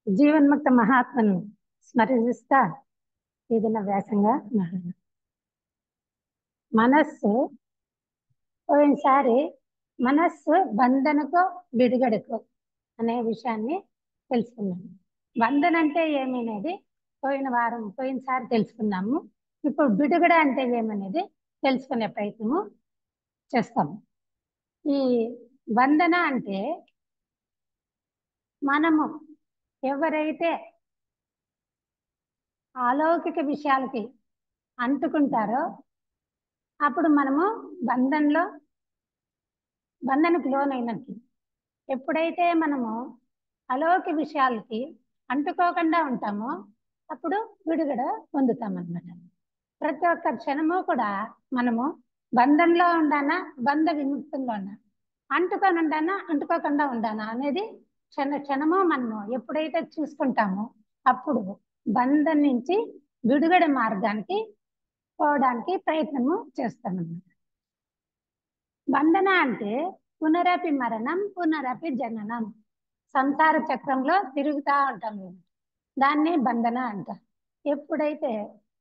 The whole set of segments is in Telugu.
జీవన్ముక్త మహాత్మను స్మరిస్తా ఏదైనా వ్యాసంగా మనస్సు పోయినసారి మనస్సు బంధనకు విడుగడకు అనే విషయాన్ని తెలుసుకున్నాము. బంధన అంటే ఏమనేది పోయినసారి తెలుసుకున్నాము. ఇప్పుడు విడుగడ అంటే ఏమనేది తెలుసుకునే ప్రయత్నము చేస్తాము. ఈ బంధన అంటే మనము ఎవరైతే అలౌకిక విషయాలకి అంటుకుంటారో అప్పుడు మనము బంధనకు లోనైనట్టు. ఎప్పుడైతే మనము అలౌకిక విషయాలకి అంటుకోకుండా ఉంటామో అప్పుడు విడుదల పొందుతామన్నమాట. ప్రతి ఒక్క క్షణము కూడా మనము బంధంలో ఉండానా, బంధ విముక్తంలో ఉన్నా, అంటుకొని ఉండానా, అంటుకోకుండా ఉండానా అనేది క్షణము మనము ఎప్పుడైతే చూసుకుంటామో అప్పుడు బంధం నుంచి విడుదల మార్గానికి పోవడానికి ప్రయత్నము చేస్తామన్నమాట. బంధన అంటే పునరపి మరణం, పునరపి జననం, సంసార చక్రంలో తిరుగుతూ ఉంటాము. దాన్ని బంధన అంటారు. ఎప్పుడైతే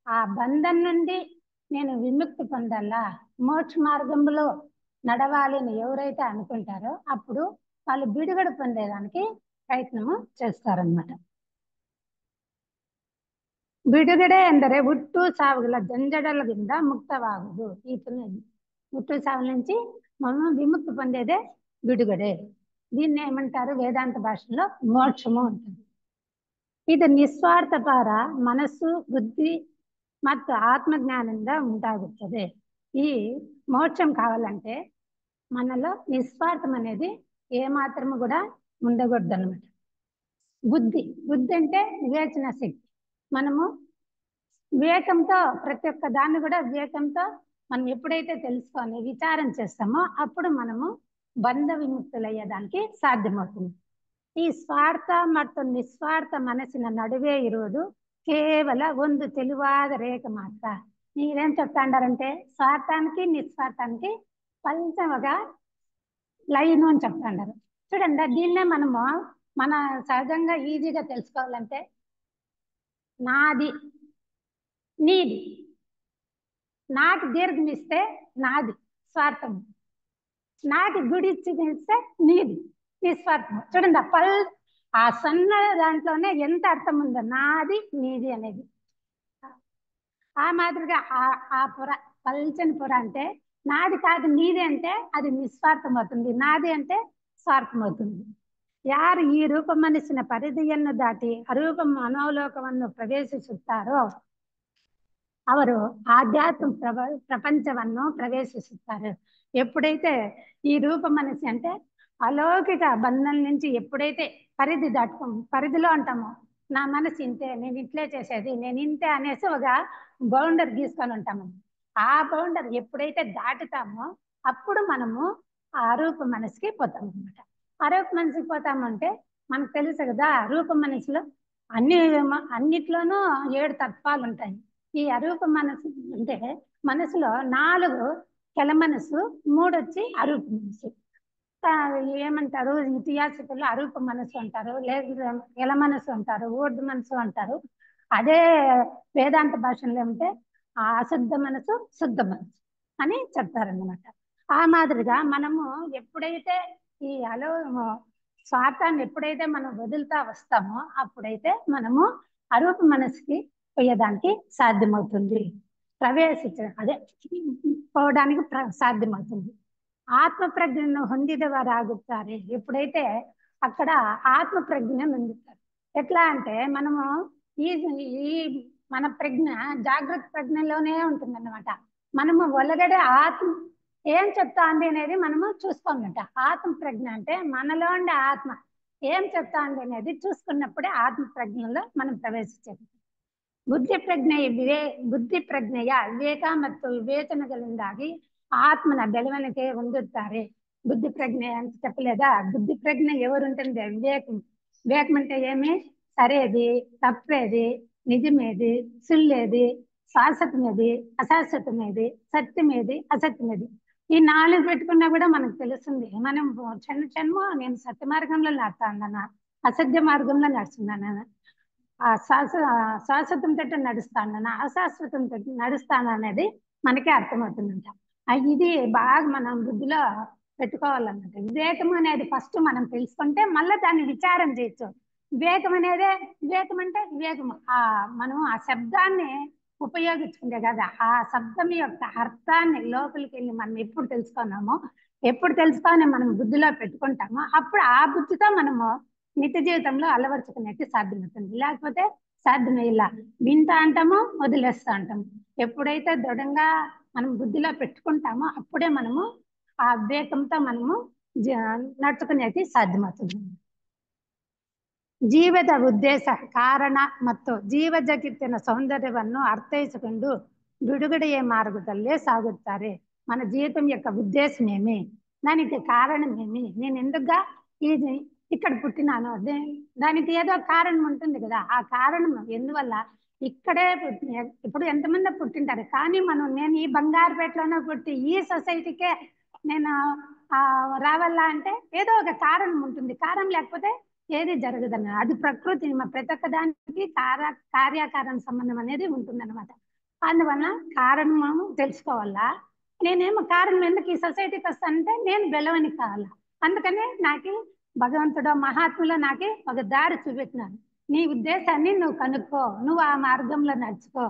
ఆ బంధం నుండి నేను విముక్తి పొందాలా, మోక్ష మార్గంలో నడవాలి అని ఎవరైతే అనుకుంటారో అప్పుడు వాళ్ళు విడుదల పొందేదానికి ప్రయత్నము చేస్తారన్నమాట. ಬಿಡುಗಡೆ ಎಂದರೆ ಹುಟ್ಟು ಸಾವುಗಳ ಜಂಜಡಗಳಿಂದ ಮುಕ್ತವಾಗುವುದು. ಈ ಹುಟ್ಟು సావు నుంచి మనం విముక్తి పొందేదే విడుగడే. దీన్ని ఏమంటారు వేదాంత భాషలో మోక్షము అంటారు. ಇದು ನಿಸ್ವಾರ್ಥಪರ ಮನಸ್ಸು, ಬುದ್ಧಿ ಮತ್ತು ಆತ್ಮಜ್ಞಾನದಿಂದ ಉಂಟಾಗುತ್ತದೆ. ఈ మోక్షం కావాలంటే మనలో నిస్వార్థం అనేది ఏమాత్రము కూడా ఉండకూడదు అన్నమాట. బుద్ధి అంటే వివేచన శక్తి. మనము వివేకంతో ప్రతి ఒక్క దాన్ని కూడా వివేకంతో మనం ఎప్పుడైతే తెలుసుకొని విచారం చేస్తామో అప్పుడు మనము బంధ విముక్తులయ్యేదానికి సాధ్యమవుతుంది. ಈ ಸ್ವಾರ್ಥ ಮತ್ತು ನಿಸ್ವಾರ್ಥ ಮನಸ್ಸಿನ ನಡುವೆ ಇರುವುದು ಕೇವಲ ಒಂದು ತೆಳುವಾದ ರೇಖೆ ಮಾತ್ರ. మీరేం చెప్తాండారంటే స్వార్థానికి నిస్వార్థానికి కొంచెం ఒక లైన్ అని చెప్తాండారు. చూడండి, దీన్నే మనము మన సహజంగా ఈజీగా తెలుసుకోవాలంటే నాది, నీది. నాకు దీర్ఘం ఇస్తే నాది స్వార్థం, నాకు గుడి ఇస్తే నీది నిస్వార్థం. చూడండి, ఆ సన్న దాంట్లోనే ఎంత అర్థం ఉందో, నాది నీది అనేది. ఆ మాదిరిగా ఆ పొర, పల్చని పొర అంటే నాది కాదు నీది అంటే అది నిస్వార్థం అవుతుంది, నాది అంటే స్వార్థం అవుతుంది. ಯಾರು ಈ ರೂಪ ಮನಸ್ಸಿನ ಪರಿಧಿಯನ್ನು ದಾಟಿ ಅರೂಪ ಮನೋಲೋಕವನ್ನು ಪ್ರವೇಶಿಸುತ್ತಾರೋ ಅವರು ఆధ్యాత్మ ప్రపంచವನ್ನು ప్రవేశిస్తారు. ఎప్పుడైతే ఈ రూప మనస్సు అంటే అలౌకిక బంధం నుంచి ఎప్పుడైతే పరిధిలో ఉంటామో, నా మనసు ఇంతే, నేను ఇట్లే చేసేది, నేను ఇంతే అనేసి ఒక బౌండర్ గీసుకొని ఉంటాము. ఆ బౌండర్ ఎప్పుడైతే దాటుతామో అప్పుడు మనము ఆ రూప మనసుకి పోతాం అనమాట. ఆ రూప మనసుకి పోతామంటే మనకు తెలుసు కదా, రూప మనసులో అన్నిట్లోనూ 7 తత్వాలు ఉంటాయి. ఈ అరూప మనసు అంటే మనసులో 4 కెల మనసు, 3 వచ్చి అరూప మనసు. ఏమంటారు ఇతిహాసకులు అరూప మనసు అంటారు, లేదా ఎల మనసు అంటారు, ఊర్ధ మనసు అంటారు. అదే వేదాంత భాషలో ఏమంటే అశుద్ధ మనసు, శుద్ధ మనసు అని చెప్తారన్నమాట. ఆ మాదిరిగా మనము ఎప్పుడైతే ఈ స్వార్థాన్ని ఎప్పుడైతే మనం వదులుతా వస్తామో అప్పుడైతే మనము అరూప మనసుకి పోయేదానికి సాధ్యమవుతుంది, పోవడానికి సాధ్యమవుతుంది. ఆత్మ ప్రజ్ఞను ಹೊಂದಿದವರಾಗುತ್ತಾರೆ. ఎప్పుడైతే అక్కడ ఆత్మ ప్రజ్ఞను పొందుతారు. ఎట్లా అంటే మనము ఈ మన ప్రజ్ఞ జాగ్రత్త ప్రజ్ఞలోనే ఉంటుంది అన్నమాట. మనము ఒలగడే ఆత్మ ఏం చెప్తా ఉంది అనేది మనము చూసుకోమట. ఆత్మ ప్రజ్ఞ అంటే మనలో ఉండే ఆత్మ ఏం చెప్తా ఉంది అనేది చూసుకున్నప్పుడే ఆత్మ ప్రజ్ఞలో మనం ప్రవేశించేది. ಬುದ್ಧಿ ಪ್ರಜ್ಞೆಯ ವಿವೇಕ ಮತ್ತು ವಿವೇಚನೆಗಳಿಂದಾಗಿ ఆత్మన ಬೆಳವಣಿಗೆ ಹೊಂದುತ್ತಾರೆ. బుద్ధి ప్రజ్ఞ ಅಂತ చెప్పలేదా? బుద్ధి ప్రజ్ఞ ఎవరు ఉంటుంది? వివేకం అంటే ఏమి? సరేది, తప్పేది, నిజమేది, సుల్లేది, శాశ్వతమేది, అశాశ్వతమేది, సత్యమేది, అసత్యమేది. ఈ 4 పెట్టుకున్నా కూడా మనకు తెలుస్తుంది మనం క్షణము నేను సత్య మార్గంలో లాగుతా ఉన్నానా, అసత్య మార్గంలో నడుస్తున్నాను, ఆ శాశ్వతంతో నడుస్తాను, అశాశ్వతంతో నడుస్తాను అనేది మనకే అర్థమవుతుందంట. ఇది బాగా మనం బుద్ధిలో పెట్టుకోవాలన్నమాట. వివేకం అనేది ఫస్ట్ మనం తెలుసుకుంటే మళ్ళీ దాన్ని విచారం చేయొచ్చు. వివేకం అనేదే, వివేకం అంటే వివేకము మనం ఆ శబ్దాన్ని ఉపయోగించుకుంటే కదా, ఆ శబ్దం యొక్క అర్థాన్ని లోపలికి వెళ్ళి మనం ఎప్పుడు తెలుసుకున్నామో, ఎప్పుడు తెలుసుకొని మనం బుద్ధిలో పెట్టుకుంటామో అప్పుడు ఆ బుద్ధితో మనము నిత్య జీవితంలో అలవర్చుకునేది సాధ్యమవుతుంది. లేకపోతే సాధ్యమే. ఇలా వింటా అంటామో వదిలేస్తా అంటాము. ఎప్పుడైతే దృఢంగా మనం బుద్ధిలో పెట్టుకుంటామో అప్పుడే మనము ఆ వివేకంతో మనము ನಡ್చుకునేది ಸಾಧ್ಯಮవుతుంది. ಜೀವದ ಉದ್ದೇಶ ಕಾರಣ ಮತ್ತು ಜೀವ ಜಗತ್ತಿನ ಸೌಂದರ್ಯವನ್ನು ಅರ್ಥೈಸಿಕೊಂಡು ಬಿಡುಗಡೆಯ మార్గದಲ್ಲೇ సాగుతారు. మన జీవితం యొక్క ఉద్దేశం ఏమి, దానికి కారణం ఏమి, నేను ఎందుకుగా ఇది ఇక్కడ పుట్టినాను, దానికి ఏదో కారణం ఉంటుంది కదా. ఆ కారణం ఎందువల్ల ఇక్కడే ఇప్పుడు ఎంతమంది పుట్టింటారు, కానీ నేను ఈ బంగారుపేటలోనే పుట్టి ఈ సొసైటీకే నేను రావాలా అంటే ఏదో ఒక కారణం ఉంటుంది. కారణం లేకపోతే ఏది జరగదన్న. అది ప్రకృతి ప్రతి ఒక్క దానికి కార్యకారణ సంబంధం అనేది ఉంటుందన్నమాట. అందువల్ల కారణము తెలుసుకోవాలా. నేనేమో కారణం ఎందుకు ఈ సొసైటీకి వస్తానంటే నేను బెలవని కావాలా. అందుకనే నాకు భగవంతుడు మహాత్ములు నాకు ఒక దారి చూపెట్టినాను. నీ ఉద్దేశాన్ని నువ్వు కనుక్కో, నువ్వు ఆ మార్గంలో నడుచుకో,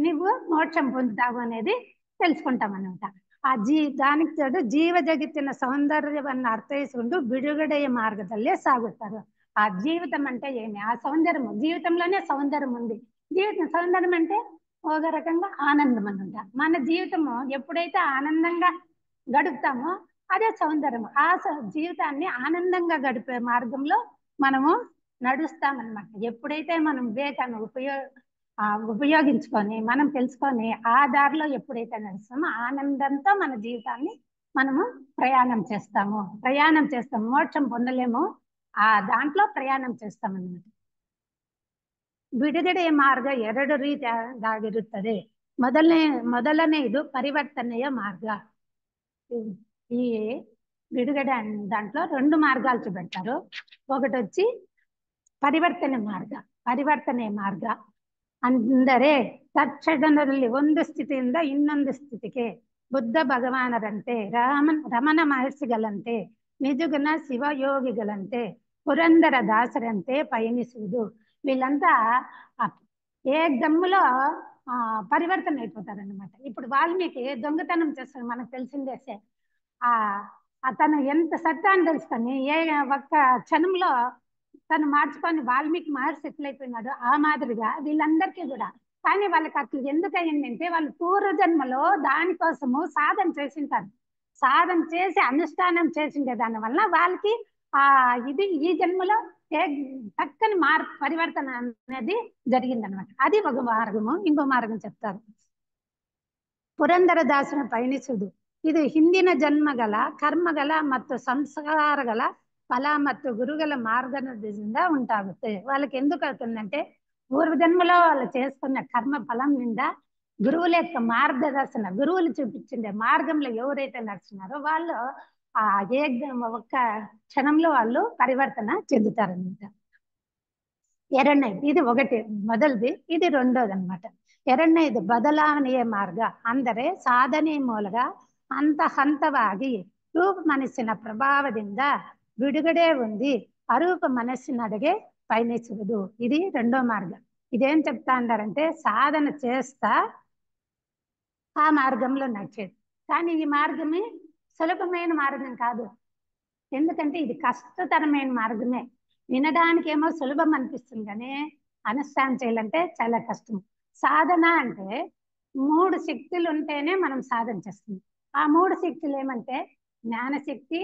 నువ్వు మోక్షం పొందుతావు అనేది తెలుసుకుంటామన్నమాట. దానికి తోడు ಜೀವ ಜಗತ್ತಿನ సౌందర్యವನ್ನು అర్థೈಸಿಕೊಂಡು ಬಿಡುಗಡೆಯ మార్గದಲ್ಲೇ సాగుతారు. ఆ జీవితం అంటే ఏమి, ఆ సౌందర్యం, జీవితంలోనే సౌందర్యం ఉంది. జీవితం సౌందర్యం అంటే ఒక రకంగా ఆనందం అనమాట. మన జీవితము ఎప్పుడైతే ఆనందంగా గడుపుతామో అదే సౌందర్యం. ఆ జీవితాన్ని ఆనందంగా గడిపే మార్గంలో మనము నడుస్తామన్నమాట. ఎప్పుడైతే మనం వివేకాన్ని ఉపయోగించుకొని మనం తెలుసుకొని ఆ దారిలో ఎప్పుడైతే నడుస్తామో ఆనందంతో మన జీవితాన్ని మనము ప్రయాణం చేస్తాము. మోక్షం పొందలేము, ఆ దాంట్లో ప్రయాణం చేస్తామన్నమాట. ಬಿಡುಗಡೆಯ ಮಾರ್ಗ 2 ರೀತಿಯಾಗಿರುತ್ತದೆ. ಮೊದಲನೆಯದು ಪರಿವರ್ತನೆಯ ಮಾರ್ಗ. ఈ బిడుగడ దాంట్లో 2 మార్గాలు చూపెడతారు. ఒకటి వచ్చి ಪರಿವರ್ತನೆ ಮಾರ್ಗ ಅಂದರೆ ತಕ್ಷಣದಲ್ಲಿ ಒಂದು ಸ್ಥಿತಿಯಿಂದ ಇನ್ನೊಂದು ಸ್ಥಿತಿಗೆ ಬುದ್ಧ ಭಗವಾನರಂತೆ, ರಮಣ ಮಹರ್ಷಿಗಳಂತೆ, ನಿಜಗುಣ ಶಿವಯೋಗಿಗಳಂತೆ, పురందర దాసరంతే పయనిಸುವುದು. వీళ్ళంతా ఏ దమ్ములో పరివర్తన అయిపోతారనమాట. ఇప్పుడు వాల్మీకి దొంగతనం చేస్తాడు, మనకు తెలిసిందేసే. తను ఎంత సత్యాన్ని తెలుసుకొని ఏ ఒక్క క్షణంలో తను మార్చుకొని వాల్మీకి మహర్షి ఎట్లయిపోయినాడు ఆ మాదిరిగా వీళ్ళందరికీ కూడా. కానీ వాళ్ళకి అట్లా ఎందుకు అయిందంటే వాళ్ళు పూర్వజన్మలో దానికోసము సాధన చేసింటారు. సాధన చేసి అనుష్ఠానం చేసిండే దాని వల్ల వాళ్ళకి ఇది ఈ జన్మలో చక్కని పరివర్తన అనేది జరిగిందనమాట. అది ఒక మార్గము. ఇంకో మార్గం చెప్తారు. ಪುರಂದರದಾಸನ ಪಯಣಿಸುವುದು. ಇದು ಹಿಂದಿನ ಜನ್ಮಗಳ ಕರ್ಮಗಳ ಮತ್ತು ಸಂಸ್ಕಾರಗಳ ఫల ಮತ್ತು గురువుల మార్గదర్శనంగా ఉంటాಗುತ್ತೆ. వాళ్ళకి ఎందుకు అవుతుందంటే పూర్వజన్మలో వాళ్ళు చేసుకున్న కర్మ ఫలం నిండా గురువుల యొక్క మార్గదర్శన, గురువులు చూపించిండే మార్గంలో ఎవరైతే నడుస్తున్నారో వాళ్ళు ఒక్క క్షణంలో వాళ్ళు పరివర్తన చెందుతారనమాట. ಎರಡನೇದು, ಇದು ఒకటి ಮೊದಲది, ఇది రెండోది అనమాట. ಎರಡನೇದು ಬದಲಾವಣೆಯ ಮಾರ್ಗ ಅಂದರೆ ಸಾಧನೆ ಮೂಲಕ ಹಂತವಾಗಿ ರೂಪ ಮನಸ್ಸಿನ ಪ್ರಭಾವದಿಂದ ಬಿಡುಗಡೆ ಹೊಂದಿ అరూప మనస్సునడిగే పయనించుವುದು. ఇది రెండో మార్గం. ఇదేం చెప్తా అంటారంటే సాధన చేస్తా ఆ మార్గంలో నడిచేది. కానీ ఈ మార్గమే సులభమైన మార్గం కాదు. ఎందుకంటే ఇది కష్టతరమైన మార్గమే. వినడానికి ఏమో సులభం అనిపిస్తుంది, కానీ అనుష్ఠానం చేయాలంటే చాలా కష్టం. సాధన అంటే 3 శక్తులు ఉంటేనే మనం సాధన చేస్తుంది. ఆ 3 శక్తులు ఏమంటే జ్ఞానశక్తి,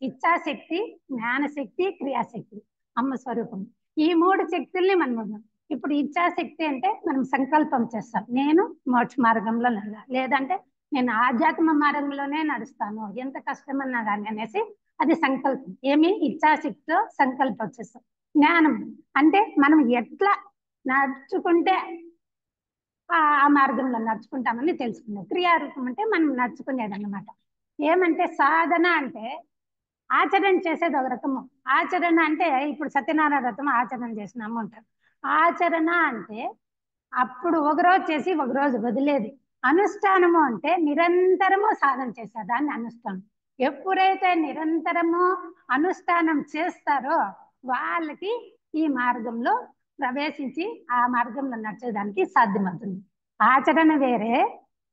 ఇచ్ఛాశక్తి, జ్ఞానశక్తి, క్రియాశక్తి, అమ్మ స్వరూపం. ఈ 3 శక్తుల్ని మనం ఇప్పుడు ఇచ్ఛాశక్తి అంటే మనం సంకల్పం చేస్తాం, నేను మోక్ష మార్గంలో లేదంటే నేను ఆధ్యాత్మ మార్గంలోనే నడుస్తాను ఎంత కష్టమన్నా కానీ అనేసి అది సంకల్పం. ఏమి ఇచ్ఛాశక్తితో సంకల్పం చేస్తాం. జ్ఞానం అంటే మనం ఎట్లా నడుచుకుంటే ఆ మార్గంలో నడుచుకుంటామని తెలుసుకున్నాం. క్రియారూపం అంటే మనం నడుచుకునేది అన్నమాట. ఏమంటే సాధన అంటే ఆచరణ చేసేది ఒక రకము. ఆచరణ అంటే ఇప్పుడు సత్యనారాయణ వ్రతం ఆచరణ చేసినాము అంటారు. ఆచరణ అంటే అప్పుడు ఒకరోజు చేసి ఒకరోజు వదిలేది. అనుష్ఠానము అంటే నిరంతరము సాధన చేశారు, దాన్ని అనుష్ఠానం. ఎప్పుడైతే నిరంతరము అనుష్ఠానం చేస్తారో వాళ్ళకి ఈ మార్గంలో ప్రవేశించి ఆ మార్గంలో నడిచేదానికి సాధ్యమవుతుంది. ఆచరణ వేరే,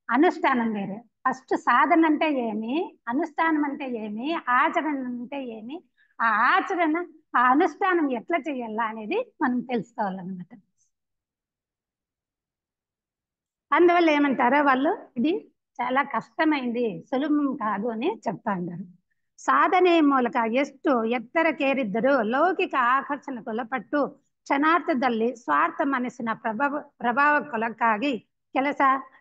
అనుష్ఠానం వేరే. ఫస్ట్ సాధన అంటే ఏమి, అనుష్ఠానం అంటే ఏమి, ఆచరణ అంటే ఏమి, ఆ ఆచరణ ఆ అనుష్ఠానం ఎట్లా చేయాలా అనేది మనం తెలుసుకోవాలన్నమాట. అందువల్ల ఏమంటారో వాళ్ళు ఇది చాలా ಕಷ್ಟమైంది, ಸುಲಭం ಕಾದು అని చెప్తా ఉంటారు. ಸಾಧನೆ ಮೂಲಕ ಎಷ್ಟು ಎತ್ತರಕ್ಕೇರಿದ್ದರೂ ಲೌಕಿಕ ಆಕರ್ಷಣೆಗೊಳಪಟ್ಟು ಕ್ಷಣಾರ್ಥದಲ್ಲಿ ಸ್ವಾರ್ಥ ಮನಸ್ಸಿನ ప్రభావಕ್ಕೊಳಗಾಗಿ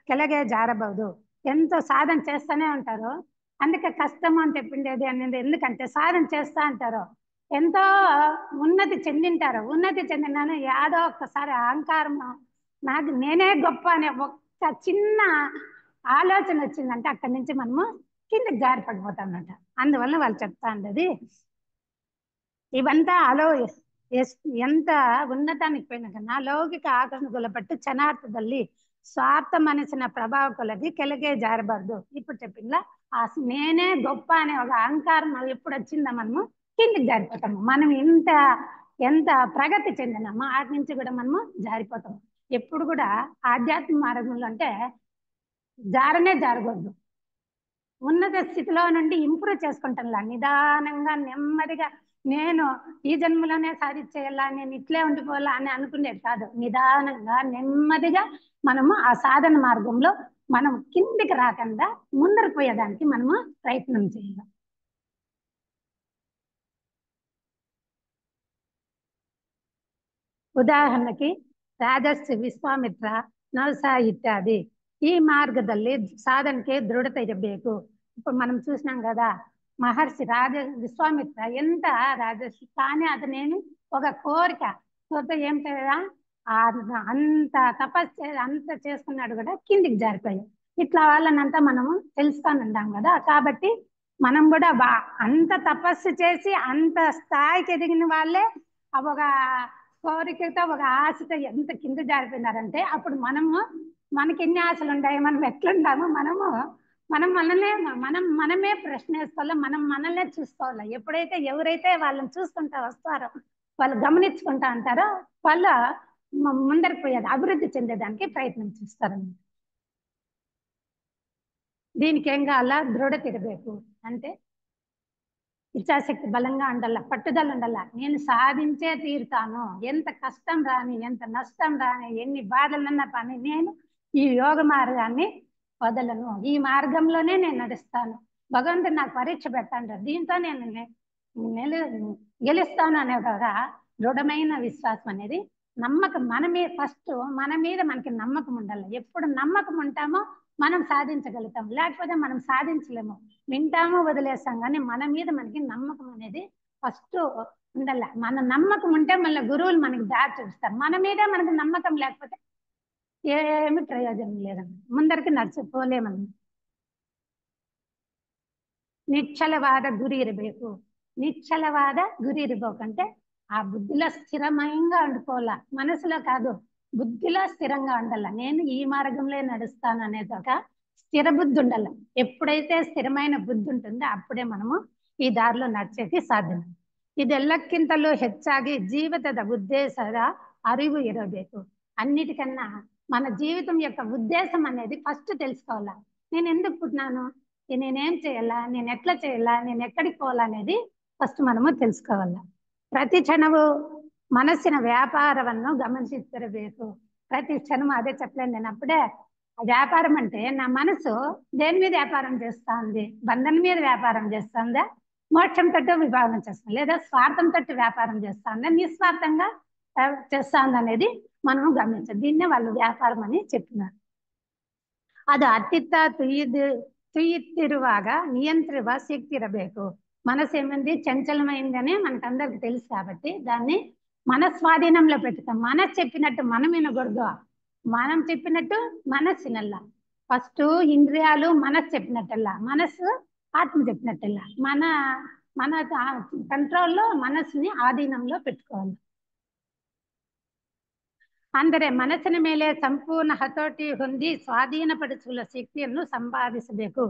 ಕೆಳಗೆ జారಬಹುದು. ఎంతో సాధన చేస్తూనే ఉంటారు. అందుకే కష్టం అని చెప్పిండేది అనేది ఎందుకంటే సాధన చేస్తా అంటారు, ఎంతో ఉన్నతి చెందింటారు. ఉన్నతి చెందినాను యాదో ఒక్కసారి అహంకారం, నాకు నేనే గొప్ప అనే ఒక్క చిన్న ఆలోచన వచ్చిందంటే అక్కడి నుంచి మనము కిందకి జారి పడిపోతాం అన్నమాట. అందువల్ల వాళ్ళు చెప్తా ఉండేది ఇవంతా ఎంత ఉన్నతానికి పోయినా కన్నా ಲೌಕಿಕ ಆಕರ್ಷಣೆಗೊಳಪಟ್ಟು ಕ್ಷಣಾರ್ಥದಲ್ಲಿ స్వార్థ మనిషిన ప్రభావకులది ಕೆಳಗೆ జారబడదు. ఇప్పుడు చెప్పిందా ఆ నేనే గొప్ప అనే ఒక అహంకారం ఎప్పుడు వచ్చిందా మనము కిందికి జారిపోతాము. మనం ఎంత ప్రగతి చెందినామో వాటి నుంచి కూడా మనము జారిపోతాము. ఎప్పుడు కూడా ఆధ్యాత్మిక మార్గంలో అంటే జారకూడదు. ఉన్నత స్థితిలో నుండి ఇంప్రూవ్ చేసుకుంటానులా, నిదానంగా నెమ్మదిగా నేను ఈ జన్మలోనే సాధించేయాలా, నేను ఇట్లే ఉండిపోవాలా అని అనుకునేది కాదు. నిదానంగా నెమ్మదిగా మనము ఆ సాధన మార్గంలో మనం కిందికి రాకుండా ముందరకు పోయేదానికి మనము ప్రయత్నం చేయాలి. ಉದಾಹರಣೆಗೆ ರಾಜರ್ಷಿ ವಿಶ್ವಾಮಿತ್ರ, ನಹುಷ ಇತ್ಯಾದಿ ఈ మార్గದಲ್ಲಿ సాధనకి దృఢత ఇరಬೇಕು. ఇప్పుడు మనం చూసినాం కదా, మహర్షి విశ్వామిత్ర ఎంత రాజర్షి, కానీ అతనేమి ఒక కోరిక ఏం చేయదా అంత తపస్సు అంత చేసుకున్నాడు కూడా కిందికి జారిపోయాం. ఇట్లా వాళ్ళనంతా మనము తెలుసుకొని ఉంటాం కదా. కాబట్టి మనం కూడా అంత తపస్సు చేసి అంత స్థాయికి ఎదిగిన వాళ్ళే ఒక కోరికతో ఒక ఆశతో ఎంత కింద జారిపోయినారంటే అప్పుడు మనకి ఎన్ని ఆశలు ఉంటాయి, మనం ఎట్లుంటామో మనమే ప్రశ్న వేసుకోవాలి, మనల్నే చూసుకోవాలి. ఎప్పుడైతే ఎవరైతే వాళ్ళని చూసుకుంటా వస్తారో, వాళ్ళు గమనించుకుంటా అంటారో, వాళ్ళు ముందరికి పోయేది అభివృద్ధి చెందేదానికి ప్రయత్నం చేస్తారు. దీనికి ఏం కావాలా, దృఢత ఇరಬೇಕು. అంటే ఇచ్ఛాశక్తి బలంగా ఉండాల, పట్టుదల ఉండాల. నేను సాధించే తీరుతాను, ఎంత కష్టం రాని, ఎంత నష్టం రాని, ఎన్ని బాధలన్నా పని నేను ఈ యోగ మార్గాన్ని వదలను, ఈ మార్గంలోనే నేను నడుస్తాను. భగవంతుడు నాకు పరీక్ష పెడతాంటారు, దీంతో నేను గెలుస్తాను అనే ఒక దృఢమైన విశ్వాసం అనేది నమ్మకం మన మీద మనకి నమ్మకం ఉండాలి. ఎప్పుడు నమ్మకం ఉంటామో మనం సాధించగలుగుతాం, లేకపోతే మనం సాధించలేము. వింటాము వదిలేస్తాం, కానీ మన మీద మనకి నమ్మకం అనేది ఫస్ట్ ఉండాలి. మన నమ్మకం ఉంటే మళ్ళీ గురువులు మనకి దారి చూపిస్తారు. మన మీద మనకి నమ్మకం లేకపోతే ఏమి ప్రయోజనం లేదన్న, ముందరికి నడిచిపోలేమన్న. నిశ్చలవాద గురి ఇరಬೇಕು. నిశ్చలవాద గురి ఇరಬೇకంటే ఆ బుద్ధిలో స్థిరమంగా ఉండిపోవాల, మనసులో కాదు, బుద్ధిలో స్థిరంగా ఉండాల. నేను ఈ మార్గంలో నడుస్తాను అనేది ఒక స్థిర బుద్ధి ఉండాల. ఎప్పుడైతే స్థిరమైన బుద్ధి ఉంటుందో అప్పుడే మనము ఈ దారిలో నడిచేకి సాధ్యం. ಇದೆಲ್ಲಕ್ಕಿಂತಲೂ ಹೆಚ್ಚಾಗಿ ಜೀವಿತದ ಉದ್ದೇಶದ ಅರಿವು ಇರಬೇಕು. అన్నిటికన్నా మన జీవితం యొక్క ఉద్దేశం అనేది ఫస్ట్ తెలుసుకోవాలా. నేను ఎందుకు పుట్టినాను, నేనేం చేయాలా, నేను ఎట్లా చేయాలా, నేను ఎక్కడికి పోవాలనేది ఫస్ట్ మనము తెలుసుకోవాలా. ಪ್ರತಿ ಕ್ಷಣವು ಮನಸ್ಸಿನ ವ್ಯಾಪಾರವನ್ನು ಗಮನಿಸುತ್ತಿರಬೇಕು. ప్రతి క్షణం అదే చెప్పలేను నేను అప్పుడే. వ్యాపారం అంటే నా మనసు దేని మీద వ్యాపారం చేస్తా ఉంది, బంధం మీద వ్యాపారం చేస్తుందా, మోక్షం తట్టు విభాగం చేస్తాం, లేదా స్వార్థం తట్టు వ్యాపారం చేస్తా ఉందా, నిస్వార్థంగా చేస్తా ఉంది అనేది మనము గమనించాలి. దీన్నే వాళ్ళు వ్యాపారం అని చెప్పినారు. ಅದು ಅತ್ತಿತ್ತ ತುಯ್ಯುತ್ತಿರುವಾಗ నియంత్రివ శక్తి ఇరಬೇಕು. మనసు ఏమైంది, చంచలమైందని మనకందరికి తెలుసు. కాబట్టి దాన్ని మన స్వాధీనంలో పెట్టుతాం. మనసు చెప్పినట్టు మనం వినకూడదు, మనం చెప్పినట్టు మనసు వినల్లా. ఫస్ట్ ఇంద్రియాలు మనసు చెప్పినట్టల్లా, మనసు ఆత్మ చెప్పినట్టల్లా. మన మన కంట్రోల్లో మనసుని ఆధీనంలో పెట్టుకోవాలి. ಅಂದರೆ ಮನಸ್ಸಿನ ಮೇಲೆ ಸಂಪೂರ್ಣ ಹತೋಟಿ ಹೊಂದಿ ಸ್ವಾಧೀನಪಡಿಸುವ ಶಕ್ತಿಯನ್ನು ಸಂಪಾದಿಸಬೇಕು.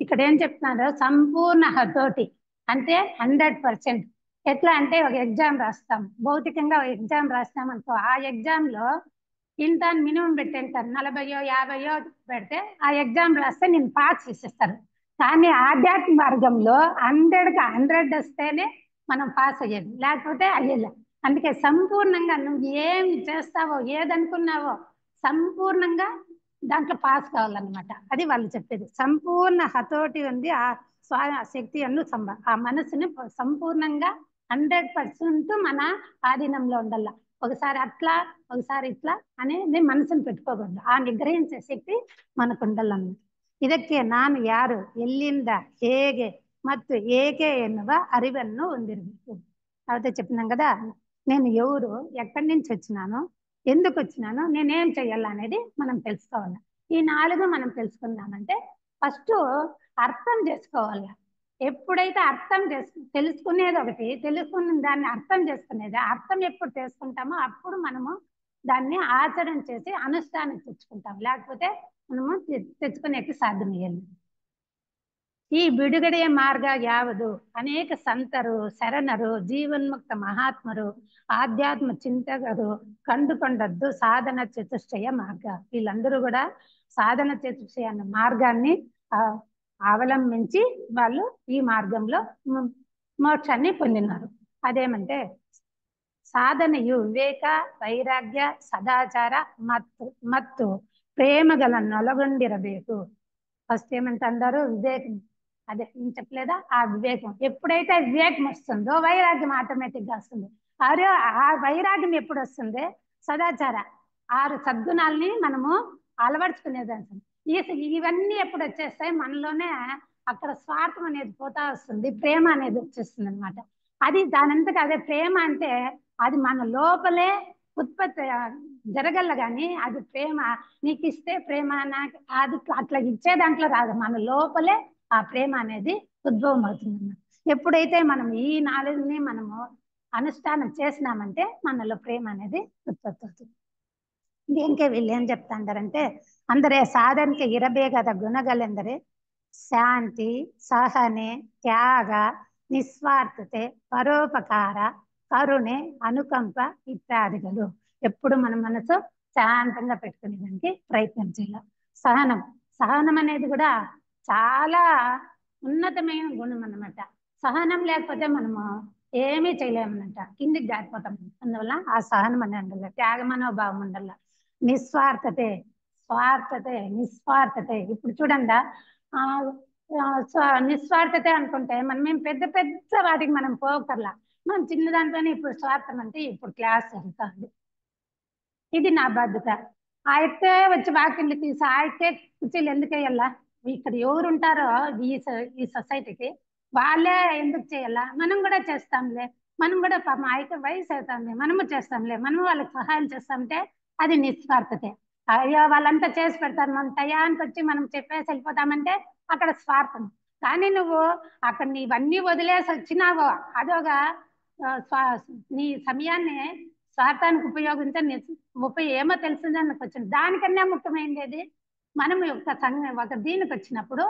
ఇక్కడ ఏం చెప్తున్నారు? సంపూర్ణ హతోటి అంటే 100%. ఎట్లా అంటే ఒక ఎగ్జామ్ రాస్తాం, భౌతికంగా ఒక ఎగ్జామ్ రాస్తాం అనుకో, ఆ ఎగ్జామ్ లో ఇంత మినిమం పెట్టేంటారు, 40 50 పెడితే ఆ ఎగ్జామ్ రాస్తే నేను పాస్ చేసేస్తారు. కానీ ఆధ్యాత్మిక మార్గంలో 100కి 100 వస్తేనే మనం పాస్ అయ్యేది, లేకపోతే అయ్యేది. అందుకే సంపూర్ణంగా నువ్వు ఏం చేస్తావో, ఏదనుకున్నావో సంపూర్ణంగా దాంట్లో పాస్ కావాలన్నమాట. అది వాళ్ళు చెప్పేది. సంపూర్ణ హతోటి ఉంది ఆ శక్తిಯನ್ನು ఆ మనసుని సంపూర్ణంగా 100% మన ఆధీనంలో ఉండాల. ఒకసారి అట్లా ఒకసారి ఇట్లా అనేది మనసుని పెట్టుకోకూడదు. ఆ నిగ్రహించే శక్తి మనకు ఉండాలన్నమాట. ಇದಕ್ಕೆ ನಾನು ಯಾರು, ಎಲ್ಲಿಂದ, ಹೇಗೆ ಮತ್ತು ಏಕೆ ಎನ್ನುವ ಅರಿವನ್ನು ಹೊಂದಿರಬೇಕು. అయితే చెప్తున్నాం కదా, నేను ఎవరు, ఎక్కడి నుంచి వచ్చినాను, ఎందుకు వచ్చినాను, నేనేం చెయ్యాలనేది మనం తెలుసుకోవాలి. ఈ 4 మనం తెలుసుకున్నామంటే ఫస్ట్ అర్థం చేసుకోవాలి. ఎప్పుడైతే అర్థం తెలుసుకునేది ఒకటి, తెలుసుకున్న దాన్ని అర్థం చేసుకునేది, అర్థం ఎప్పుడు చేసుకుంటామో అప్పుడు మనము దాన్ని ఆచరణ చేసి అనుష్ఠానం తెచ్చుకుంటాం, లేకపోతే మనము తెచ్చుకునేకి సాధ్యమయ్యేది. ಈ ಬಿಡುಗಡೆಯ ಮಾರ್ಗ ಯಾವುದು? ಅನೇಕ ಸಂತರು, ಶರಣರು, ಜೀವನ್ಮುಕ್ತ ಮಹಾತ್ಮರು, ఆధ్యాత్మ చింతకులు కండుకొండద్దు సాధన చతుష్టయ మార్గ. వీళ్ళందరూ కూడా సాధన చతుష్టయ అన్న మార్గాన్ని అవలంబించి వాళ్ళు ఈ మార్గంలో మోక్షాన్ని పొందినారు. అదేమంటే సాధనయు వివేక, వైరాగ్య, సదాచార ಮತ್ತು ప్రేమಗಳನ್ನು ಒಳಗೊಂಡಿರಬೇಕು. ఫస్ట్ ఏమంటారు? వివేకం. అదే నేను చెప్పలేదా, ఆ వివేకం. ఎప్పుడైతే వివేకం వస్తుందో వైరాగ్యం ఆటోమేటిక్ గా వస్తుంది. ఆ వైరాగ్యం ఎప్పుడు వస్తుంది? సదాచార 6 సద్గుణాలని మనము అలవర్చుకునేదాన్ని. ఇవన్నీ ఎప్పుడు వచ్చేస్తాయి మనలోనే, అక్కడ స్వార్థం అనేది పోతా వస్తుంది, ప్రేమ అనేది వచ్చేస్తుంది అనమాట. అది దానంతట అదే ప్రేమ అంటే అది మన లోపలే ఉత్పత్తి జరగల, కానీ అది ప్రేమ నీకు ఇస్తే ప్రేమ నాకు అది అట్లా ఇచ్చే దాంట్లో రాదు, మన లోపలే ఆ ప్రేమ అనేది ఉద్భవం అవుతుంది. ఎప్పుడైతే మనం ఈ నాలుగుని మనము అనుష్ఠానం చేసినామంటే మనలో ప్రేమ అనేది ఉత్పత్తి అవుతుంది. దీనికే వీళ్ళు ಏನ್ చెప్తాంటారంటే, ಅಂದರೆ ಸಾಧನೆಗೆ ಇರಬೇಕಾದ ಗುಣಗಳೆಂದರೆ ಶಾಂತಿ, ಸಹನೆ, ತ್ಯಾಗ, నిస్వార్థತೆ, పరోపకార, కరుణೆ, అనుకంప ఇత్యాదిಗಳು. ఎప్పుడు మన మనసు శాంతంగా పెట్టుకునేదానికి ప్రయత్నం చేయాలి. సహనం అనేది కూడా చాలా ఉన్నతమైన గుణం అన్నమాట. సహనం లేకపోతే మనము ఏమీ చేయలేమన్నమాట, కిందికి జారిపోతాం. అందువల్ల ఆ సహనం అనేది ఉండాలి, త్యాగ మనోభావం ఉండాలి, నిస్వార్థతే. ఇప్పుడు చూడండి, నిస్వార్థతే అనుకుంటే మనం ఏం పెద్ద పెద్ద వాటికి మనం పోకర్లా, మనం చిన్న దాంట్లోనే. ఇప్పుడు స్వార్థం అంటే ఇప్పుడు క్లాస్ జరుగుతుంది, ఇది నా బాధ్యత. అయితే వచ్చి వాకిళ్ళు తీసి అయితే కుర్చీలు ఎందుకు వేయాలా? ఇక్కడ ఎవరు ఉంటారో ఈ సొసైటీకి వాళ్ళే ఎందుకు చేయాలా? మనం కూడా చేస్తాంలే, మనం కూడా పాపం అయితే వయసు అవుతాంలే, మనము చేస్తాంలే, మనము వాళ్ళకి సహాయం చేస్తామంటే అది నిస్వార్థతే. అయ్యో వాళ్ళంతా చేసి పెడతారు, మనం టయానికి వచ్చి మనం చెప్పేసి వెళ్ళిపోతామంటే అక్కడ స్వార్థం. కానీ నువ్వు అక్కడ నీవన్నీ వదిలేసి వచ్చినావో అదొక నీ సమయాన్ని స్వార్థానికి ఉపయోగించే ఏమో తెలిసిందని వచ్చింది. దానికన్నా ముఖ్యమైనది మనం ఒక దీనికి వచ్చినప్పుడు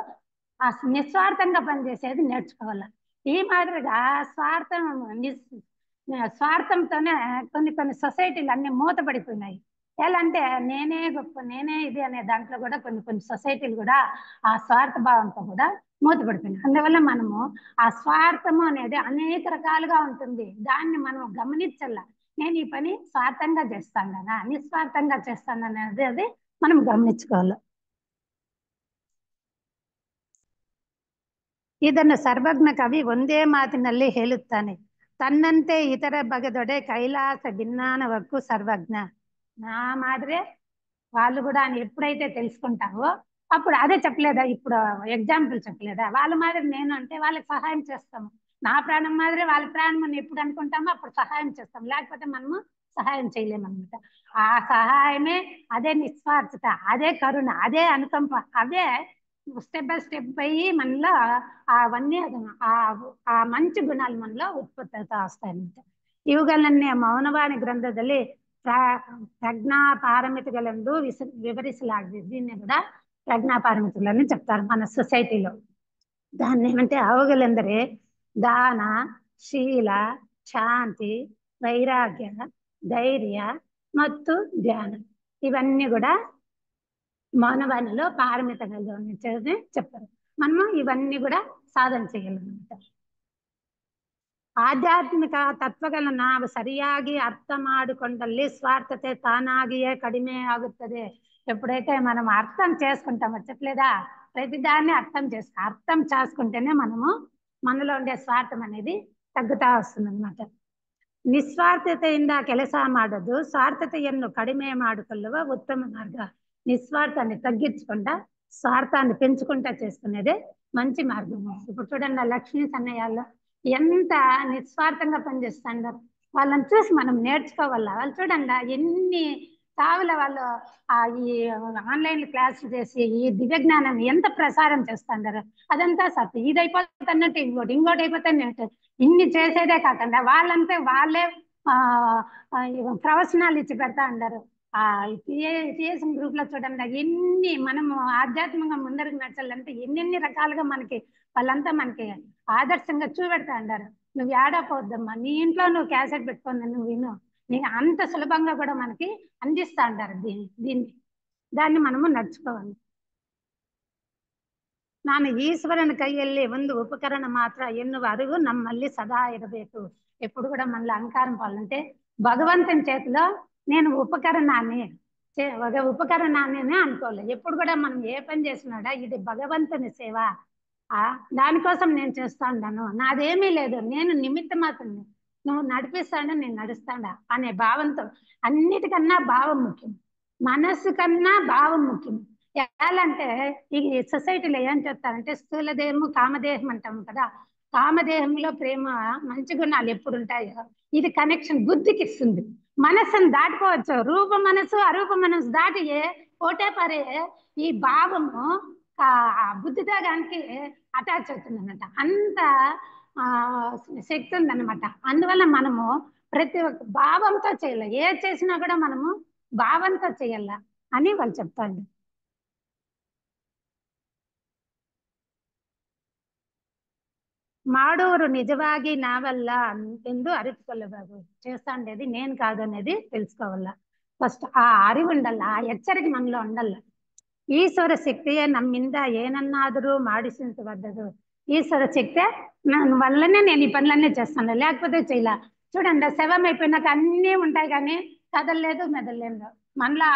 ఆ నిస్వార్థంగా పనిచేసేది నేర్చుకోవాలి. ఈ మాదిరిగా స్వార్థంతోనే కొన్ని సొసైటీలు అన్ని మూతపడిపోయినాయి. ఎలా అంటే నేనే గొప్ప, నేనే ఇది అనే దాంట్లో కూడా కొన్ని సొసైటీలు కూడా ఆ స్వార్థ భావంతో కూడా మూతపడిపోయినాయి. అందువల్ల మనము ఆ స్వార్థము అనేది అనేక రకాలుగా ఉంటుంది, దాన్ని మనం గమనించాల. నేను ఈ పని స్వార్థంగా చేస్తాను కదా, నిస్వార్థంగా చేస్తాను అనేది అది మనం గమనించుకోవాలి. ಇದನ್ನು ಸರ್ವಜ್ಞ ಕವಿ ಒಂದೇ ಮಾತಿನಲ್ಲಿ ಹೇಳುತ್ತಾನೆ, ತನ್ನಂತೆ ಇತರ ಬಗೆದೊಡೆ కైలాస భిన్నానవక్కు సర్వజ్ఞ. నా మాదిరే వాళ్ళు కూడా అని ఎప్పుడైతే తెలుసుకుంటావో అప్పుడు, అదే చెప్పలేదా ఇప్పుడు ఎగ్జాంపుల్ చెప్పలేదా, వాళ్ళ మాదిరి నేను అంటే వాళ్ళకి సహాయం చేస్తాము. నా ప్రాణం మాదిరి వాళ్ళ ప్రాణం అని ఎప్పుడు అనుకుంటామో అప్పుడు సహాయం చేస్తాం, లేకపోతే మనము సహాయం చేయలేమన్నమాట. ఆ సహాయమే, అదే నిస్వార్థత, అదే కరుణ, అదే అనుకంప, అదే స్టెప్ బై స్టెప్ పోయి మనలో అవన్నీ ఆ మంచి గుణాలు మనలో ఉత్పత్తి అవుతా వస్తాయన్నమాట. ಇವುಗಳನ್ನೇ ಮೌನವಾಣಿ ಗ್ರಂಥದಲ್ಲಿ ಪ್ರಜ್ಞಾ ಪಾರಮಿತಿಗಳೆಂದು ವಿವರಿಸಲಾಗಿದೆ. దీన్ని కూడా ప్రజ్ఞా పారమితులని చెప్తారు మన సొసైటీలో. దాన్ని ఏమంటే అವುಗಳೆಂದರೆ దాన, శీల, శాంతి, వైరాగ్య, ధైర్య ಮತ್ತು ధ్యాన. ఇవన్నీ కూడా మౌనవాణిలో పారమితంగా చెప్తారు. మనము ఇవన్నీ కూడా సాధన చేయాలన్నమాట. ಆಧ್ಯಾತ್ಮಿಕ ತತ್ವಗಳನ್ನು ನಾವು ಸರಿಯಾಗಿ ಅರ್ಥ ಮಾಡಿಕೊಂಡಲ್ಲಿ ಸ್ವಾರ್ಥತೆ ತಾನಾಗಿಯೇ ಕಡಿಮೆ ಆಗುತ್ತದೆ. ఎప్పుడైతే మనం అర్థం చేసుకుంటామో చెప్పలేదా, ప్రతిదాన్ని అర్థం చేసుకుంటేనే మనలో ఉండే స్వార్థం అనేది తగ్గుతా వస్తుంది అనమాట. ನಿಸ್ವಾರ್ಥತೆಯಿಂದ ಕೆಲಸ ಮಾಡೋದು ಸ್ವಾರ್ಥತೆಯನ್ನು ಕಡಿಮೆ ಮಾಡಿಕೊಳ್ಳುವ ఉత్తమ మార్గ. నిస్వార్థాన్ని తగ్గించకుండా స్వార్థాన్ని పెంచుకుంటా చేసుకునేదే మంచి మార్గం. ఇప్పుడు చూడండి లక్ష్మీ సన్నయ్యాల్లో ఎంత నిస్వార్థంగా పనిచేస్తున్నారు. వాళ్ళని చూసి మనం నేర్చుకోవాలా. వాళ్ళు చూడండి ఎన్ని తావుల వాళ్ళు ఈ ఆన్లైన్ క్లాసులు చేసి ఈ దివ్య జ్ఞానం ఎంత ప్రసారం చేస్తున్నారు. అదంతా సత్యం. ఇది అయిపోతున్నట్టు ఇంకోటి అయిపోతున్నట్టు ఇన్ని చేసేదే కాకుండా వాళ్ళంతా వాళ్ళే ప్రవచనాలు ఇచ్చి పెడతా ఉన్నారు. టిఎస్ఎం గ్రూప్ లో చూడండి ఎన్ని మనము ఆధ్యాత్మికంగా ముందరకు నడచాలంటే ఎన్నెన్ని రకాలుగా మనకి వాళ్ళంతా మనకి ఆదర్శంగా చూపెడతా ఉన్నారు. నువ్వు ఏడాపోద్దమ్మా, నీ ఇంట్లో నువ్వు క్యాసెట్ పెట్టుకున్నా నువ్వు విను, నీకు అంత సులభంగా కూడా మనకి అందిస్తా ఉంటారు. దాన్ని మనము నడుచుకోవాలి. ನಾನು ಈಶ್ವರನ ಕೈಯಲ್ಲಿ ಒಂದು ಉಪಕರಣ ಮಾತ್ರ ಎನ್ನುವ ಅರಿವು ನಮ್ಮಲ್ಲಿ సదా ఇరಬೇಕು. ఎప్పుడు కూడా మనలో అహంకారం పాలంటే భగవంతుని చేతిలో నేను ఉపకరణాన్ని అనుకోవాలి. ఎప్పుడు కూడా మనం ఏ పని చేసినాడా ఇది భగవంతుని సేవ, దానికోసం నేను చేస్తా ఉన్నాను, నాదేమీ లేదు, నేను నిమిత్త మాత్రమే, నువ్వు నడిపిస్తాడా నేను నడుస్తాడా అనే భావంతో. అన్నిటికన్నా భావం ముఖ్యం, మనస్సు కన్నా భావం ముఖ్యం. ఎలా అంటే ఈ సొసైటీలో ఏం చెప్తారంటే స్థూల దేహము కామదేహం అంటాం కదా. కామదేహంలో ప్రేమ మంచి గుణాలు ఎప్పుడు ఉంటాయో ఇది కనెక్షన్ బుద్ధికి ఇస్తుంది. మనస్సును దాటిపోవచ్చు, రూప మనసు అరూప మనసు దాటి ఒకటే పరే ఈ భావము బుద్ధితో దానికి అటాచ్ అవుతుంది అన్నమాట. అంత శక్తి ఉందన్నమాట. అందువల్ల మనము ప్రతి ఒక్క భావంతో చేయాలి. ఏ చేసినా కూడా మనము భావంతో చేయాల అని వాళ్ళు చెప్తారు. ಮಾಡೋರು నిజವಾಗಿ నావల్ల ಎಂದು అరిచుకోలేబాబు. చేస్తా ఉండేది నేను కాదు అనేది తెలుసుకోవాల. ఫస్ట్ ఆ అరివు ఉండాల, ఆ హెచ్చరిక మనలో ఉండాల. ఈశ్వర శక్తియే నమ్మింದ ಏನನ್ನಾದರೂ ಮಾಡಿಸಿಂತవద్దదు. ఈశ్వర శక్తే ನನ್ನ వల్లనే నేను ఈ పనులన్నీ చేస్తాను, లేకపోతే చేయలే. చూడండి శవం అయిపోయినాక అన్నీ ఉంటాయి కానీ కదలలేదు మెదలలేదు. మనలో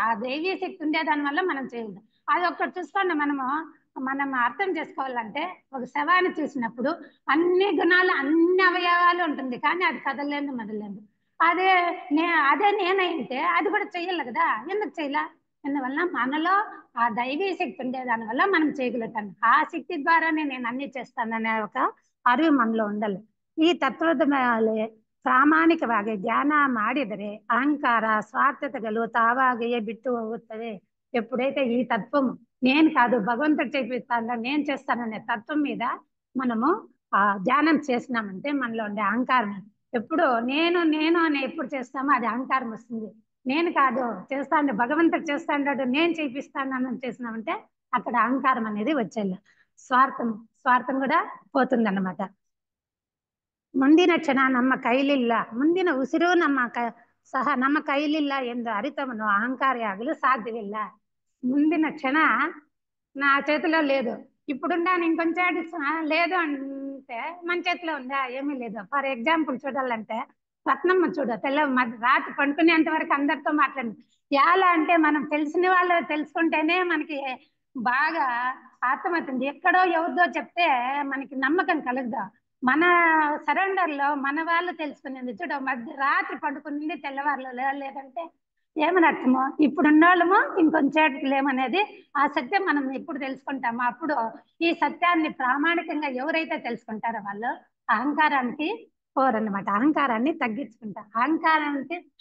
ఆ దైవీ శక్తి ఉండే దాని వల్ల మనం చేయలేదు. అది ఒక్కటి చూసుకోండి. మనం అర్థం చేసుకోవాలంటే ఒక శవాన్ని చూసినప్పుడు అన్ని గుణాలు అన్ని అవయవాలు ఉంటుంది కానీ అది కదలలేదు మెదలలేదు. అదే నేనైతే అది కూడా చెయ్యాలి కదా, ఎందుకు చేయలే? అందువల్ల మనలో ఆ దైవీ శక్తి ఉండే దాని వల్ల మనం చేయగలుగుతాం. ఆ శక్తి ద్వారానే నేను అన్ని చేస్తాననే ఒక ಅರಿವು మనలో ఉండాలి. ಈ ತತ್ವದ ಮೇಲೆ ಪ್ರಾಮಾಣಿಕವಾಗಿ ಧ್ಯಾನ ಮಾಡಿದರೆ ಅಹಂಕಾರ ಸ್ವಾರ್ಥತೆಗಳು ತಾವಾಗಿಯೇ ಬಿಟ್ಟು ಹೋಗುತ್ತವೆ. ఎప్పుడైతే ఈ తత్వం నేను కాదు భగవంతుడు చేపిస్తాను నేను చేస్తాననే తత్వం మీద మనము ధ్యానం చేసినామంటే మనలో ఉండే అహంకారం ఎప్పుడు నేను అని ఎప్పుడు చేస్తామో అది అహంకారం వస్తుంది. నేను కాదు చేస్తాను భగవంతుడు చేస్తాడు నేను చేపిస్తాను చేసినామంటే అక్కడ అహంకారం అనేది వచ్చేది. స్వార్థం కూడా పోతుంది అన్నమాట. ಮುಂದಿನ ಕ್ಷಣ ನಮ್ಮ ಕೈಲಿಲ್ಲ, ಮುಂದಿನ ಉಸಿರು ನಮ್ಮ ಕೈಲಿಲ್ಲ ಎಂದು ಅರಿತವನು ಅಹಂಕಾರಿ ಆಗಲು ಸಾಧ್ಯವಿಲ್ಲ. ముందిన క్షణ నా చేతిలో లేదు, ఇప్పుడున్నాను ఇంకొంచెం లేదు అంటే మన చేతిలో ఉందా? ఏమీ లేదు. ఫర్ ఎగ్జాంపుల్ చూడాలంటే రత్నమ్మ చూడ రాత్రి పండుకునేంత వరకు అందరితో మాట్లాడింది. ఎలా అంటే మనం తెలిసిన వాళ్ళు తెలుసుకుంటేనే మనకి బాగా అర్థమవుతుంది. ఎక్కడో ఎవరిదో చెప్తే మనకి నమ్మకం కలుగుదా. మన సరౌండర్ లో మన వాళ్ళు తెలుసుకునేది చూడ రాత్రి పండుకునేది తెల్లవారులో లేదంటే ఏమని అర్థమో ఇప్పుడున్న వాళ్ళము ఇంకొంచేటికి లేమనేది ఆ సత్యం మనం ఎప్పుడు తెలుసుకుంటామో అప్పుడు ఈ సత్యాన్ని ప్రామాణికంగా ఎవరైతే తెలుసుకుంటారో వాళ్ళు అహంకారానికి పోరన్నమాట. అహంకారాన్ని తగ్గించుకుంటారు.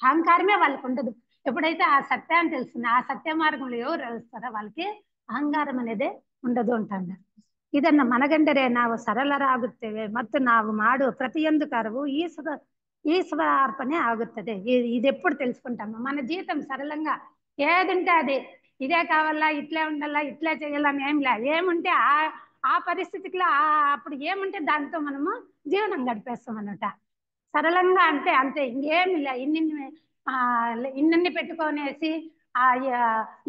అహంకారమే వాళ్ళకు ఉండదు. ఎప్పుడైతే ఆ సత్యాన్ని తెలుసుకున్న ఆ సత్య మార్గంలో ఎవరు తెలుస్తారో వాళ్ళకి అహంకారం అనేది ఉండದು ಅಂತಂದ. ಇದನ್ನ ಮನಗಂಡರೆ ನಾವು ಸರಳರಾಗುತ್ತೇವೆ ಮತ್ತು ನಾವು ಮಾಡುವ ప్రతియొందు కరువు ఈశ్వర అర్పణే ఆగుತ್ತದೆ. ఇది ఎప్పుడు తెలుసుకుంటాము మన జీవితం సరళంగా ఏదంటే అది ఇదే కావాలా, ఇట్లే ఉండాలా, ఇట్లే చేయాలని ఏం లే. ఏముంటే ఆ పరిస్థితిలో అప్పుడు ఏముంటే దాంతో మనము జీవనం గడిపేస్తాం అన్నమాట. సరళంగా అంటే అంతే, ఇంకేమి లే. ఇన్ని పెట్టుకొనేసి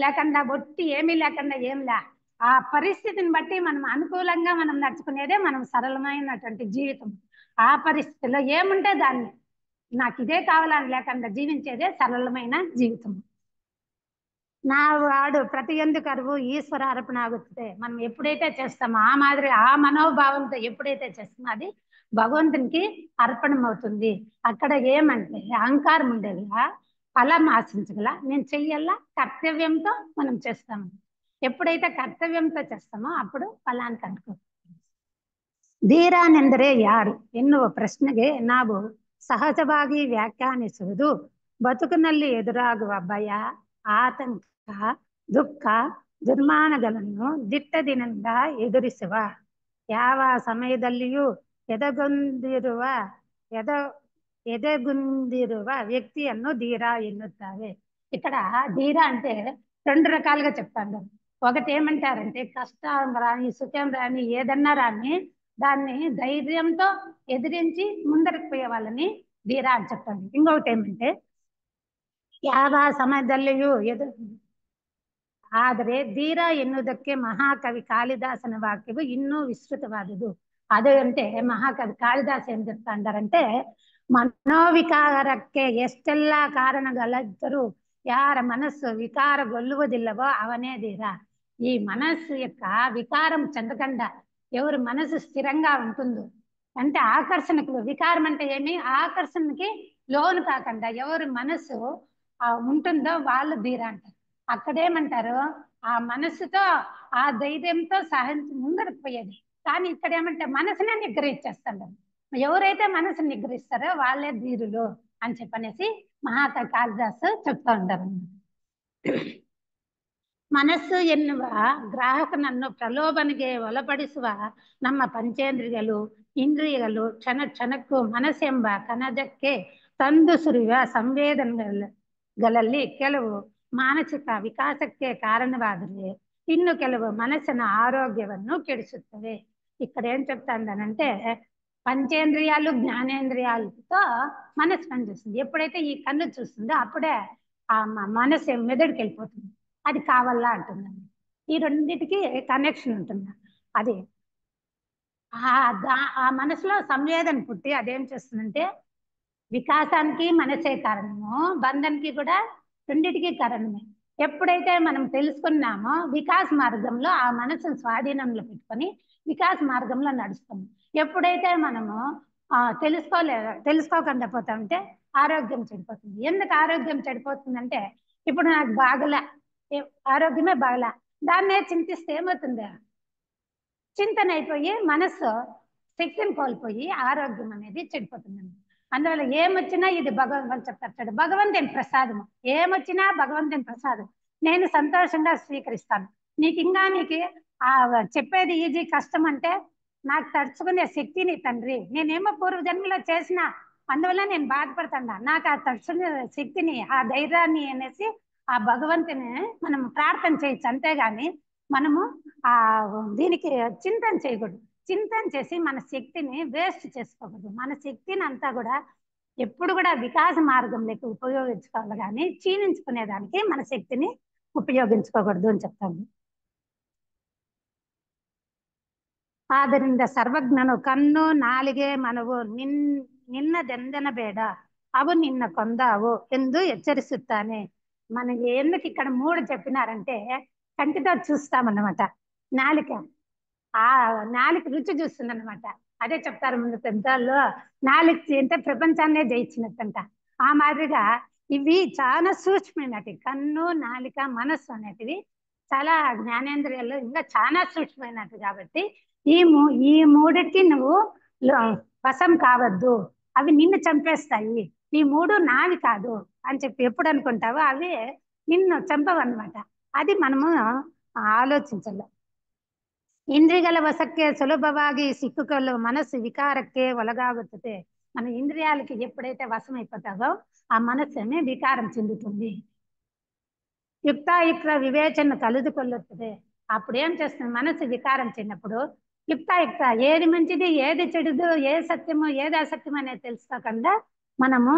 లేకుండా బొట్టి ఏమీ లేకుండా ఏం లే. ఆ పరిస్థితిని బట్టి మనం అనుకూలంగా మనం నడుచుకునేదే మనం సరళమైనటువంటి జీవితం. ఆ పరిస్థితిలో ఏముంటే దాన్ని నాకు ఇదే కావాలని లేకుండా జీవించేదే సరళమైన జీవితం. నా వాడు ప్రతియొందు కరువు ఈశ్వర అర్పణ ఆగుతుంది. మనం ఎప్పుడైతే చేస్తామో ఆ మాదిరి ఆ మనోభావంతో ఎప్పుడైతే చేస్తామో అది భగవంతునికి అర్పణం అవుతుంది. అక్కడ ఏమంటే అహంకారం ఉండేదిగా, ఫలం ఆశించగల, నేను చెయ్యాలా కర్తవ్యంతో మనం చేస్తాము. ఎప్పుడైతే ಕರ್ತವ್ಯಂతో చేస్తామೋ ಅప్పుడు ಫಲಾಂತ ಅನ್ಕೋ. ಧೀರನೆಂದರೆ ಯಾರು ಎನ್ನುವ ಪ್ರಶ್ನೆಗೆ ನಾವು ಸಹಜವಾಗಿ ವ್ಯಾಖ್ಯಾನಿಸುವುದು ಬದುಕಿನಲ್ಲಿ ಎದುರಾಗುವ ಭಯ, ಆತಂಕ, ದುಃಖ, ದುರ್ಮಾನಗಳನ್ನು ದಿಟ್ಟದಿನಿಂದ ಎದುರಿಸುವ, ಯಾವ ಸಮಯದಲ್ಲಿಯೂ ఎదగుందిరువ వ్యక్తిಯನ್ನು ధీర ఎన్నుతారు. ఇక్కడ ధీర అంటే రెండు రకాలుగా చెప్తాను. ఒకటి ఏమంటారంటే కష్టం రాని, సుఖం రాని, ఏదన్నా రాని దాన్ని ధైర్యంతో ఎదిరించి ముందరకు పోయే వాళ్ళని ధీర అని చెప్తాను. ఇంకొకటి ఏమంటే ಯಾವ ಸಮಯದಲ್ಲಿಯೂ ಆದರೆ ಧೀರ ಎನ್ನುವುದಕ್ಕೆ ಮಹಾಕವಿ ಕಾಳಿದಾಸನ ವಾಕ್ಯವು ಇನ್ನೂ ವಿಸ್ತೃತವಾದುದು. ಅದು అంటే మహాకవి కాళిదాస్ ఏం చెప్తా అంటారంటే, మనోవిಕಾರಕ್ಕೆ ಎಷ್ಟೆಲ್ಲ ಕಾರಣಗಳಿದ್ದರೂ ಯಾರ ಮನಸ್సు వికారగొల్లుವುದಿಲ್ಲವో అవనే ధీర. ఈ మనస్సు యొక్క వికారం చెందకుండా ఎవరు మనసు స్థిరంగా ఉంటుందో, అంటే ఆకర్షణకు, వికారం అంటే ఏమి, ఆకర్షణకి లోను కాకుండా ఎవరు మనసు ఉంటుందో వాళ్ళు ధీర అంటారు. అక్కడేమంటారు, ఆ మనస్సుతో ఆ ధైర్యంతో ముందరకు పోయేది. కానీ ఇక్కడ ఏమంటే మనసునే నిగ్రహించేస్తాడు. ఎవరైతే మనసుని నిగ్రహిస్తారో వాళ్ళే ధీరులు అని చెప్పనేసి మహాకవి కాళిదాసు చెప్తా ఉంటారు. ಮನಸ್ಸು ಎನ್ನುವ ಗ್ರಾಹಕನನ್ನು ಪ್ರಲೋಭನೆಗೆ ಒಳಪಡಿಸುವ ನಮ್ಮ ಪಂಚೇಂದ್ರಿಯಗಳು, ಇಂದ್ರಿಯಗಳು ಕ್ಷಣ ಕ್ಷಣಕ್ಕೂ ಮನಸ್ಸೆಂಬ ಕಣಜಕ್ಕೆ ತಂದು ಸುರಿಯುವ ಸಂವೇದನೆಗಳಲ್ಲಿ ಕೆಲವು ಮಾನಸಿಕ ವಿಕಾಸಕ್ಕೆ ಕಾರಣವಾದರೆ ಇನ್ನು ಕೆಲವು ಮನಸ್ಸಿನ ఆరోగ్యವನ್ನು ಕೆಡಿಸುತ್ತವೆ. ఇక్కడ ఏం చెప్తానంటే పంచేంద్రియాలు, జ్ఞానేంద్రియాలతో మనసు పనిచేస్తుంది. ఎప్పుడైతే ఈ కన్ను చూస్తుందో అప్పుడే ఆ మనసు మెదడుకి వెళ్ళిపోతుంది. అది కావాలా అంటుందండి. ఈ రెండింటికి కనెక్షన్ ఉంటుంది. అది ఆ మనసులో సంవేదన పుట్టి అదేం చేస్తుందంటే వికాసానికి మనసే కారణము, బంధానికి కూడా రెండింటికి కారణమే. ఎప్పుడైతే మనం తెలుసుకున్నామో వికాస మార్గంలో ఆ మనసును స్వాధీనంలో పెట్టుకొని వికాస మార్గంలో నడుస్తాము. ఎప్పుడైతే మనము తెలుసుకోకుండా పోతామంటే ఆరోగ్యం చెడిపోతుంది. ఎందుకు ఆరోగ్యం చెడిపోతుందంటే, ఇప్పుడు నాకు బాగలే, ఆరోగ్యమే బాగలే, దాన్నే చింతిస్తే ఏమవుతుంది, చింతన అయిపోయి మనస్సు శక్తిని కోల్పోయి ఆరోగ్యం అనేది చెడిపోతుందండి. అందువల్ల ఏమొచ్చినా ఇది భగవంతుని చెప్తాడు, భగవంతుని ప్రసాదము. ఏమొచ్చినా భగవంతుని ప్రసాదం, నేను సంతోషంగా స్వీకరిస్తాను. నీకు చెప్పేది ఈజీ, కష్టం అంటే నాకు తడుచుకునే శక్తిని తండ్రి, నేనేమో పూర్వజన్మలో చేసిన అందువల్ల నేను బాధపడతాను, నాకు ఆ తడుచుకునే శక్తిని, ఆ ధైర్యాన్ని అనేసి ఆ భగవంతుని మనం ప్రార్థన చేయొచ్చు. అంతేగాని మనము దీనికి చింతన చేయకూడదు. చింతన చేసి మన శక్తిని వేస్ట్ చేసుకోకూడదు. మన శక్తిని అంతా కూడా ఎప్పుడు కూడా వికాస మార్గంలోకి ఉపయోగించుకోవాలి, కానీ క్షీణించుకునేదానికి మన శక్తిని ఉపయోగించుకోకూడదు అని చెప్తాను. ಆದ್ದರಿಂದ ಸರ್ವಜ್ಞನು ಕಣ್ಣು, ನಾಲಿಗೆ, ಮನವು నిన్నదెందన ಬೇಡ, అవు నిన్న కొందావు ಎಂದು హెచ్చరిస్తానే. మనకి ఎందుకు ఇక్కడ 3 చెప్పినారంటే, కంటితో చూస్తామన్నమాట. నాలిక రుచి చూస్తుంది అనమాట. అదే చెప్తారు ముందు పెద్దలు, నాలిక అంటే ప్రపంచాన్నే జయించినట్టంట. ఆ మాదిరిగా ఇవి చాలా సూక్ష్మమైనవి. కన్ను, నాలిక, మనస్సు అనేటివి చాలా జ్ఞానేంద్రియాలు ఇంకా చాలా సూక్ష్మమైనవి. కాబట్టి ఈ మూడిటికి నువ్వు వశం కావద్దు, అవి నిన్ను చంపేస్తాయి. ఈ 3 నావి కాదు అని చెప్పి ఎప్పుడు అనుకుంటావో అవి నిన్ను చంపవన్నమాట. అది మనము ఆలోచించాలి. ಇಂದ್ರಿಯಗಳ ವಶಕ್ಕೆ ಸುಲಭವಾಗಿ ಸಿಕ್ಕುಕೊಳ್ಳುವ మనసు వికారಕ್ಕೆ ఒలగాగుతుంది. మన ఇంద్రియాలకి ఎప్పుడైతే వశం అయిపోతావో ఆ మనస్సుని వికారం చెందుతుంది. యుక్తాయుక్త వివేచన కలుదుకొల్లుతుంది. అప్పుడు ఏం చేస్తుంది? మనసు వికారం చెందినప్పుడు యుక్తాయుక్త ఏది మంచిది ఏది చెడుదు ఏ సత్యము ఏది అసత్యం అనేది తెలుసుకోకుండా మనము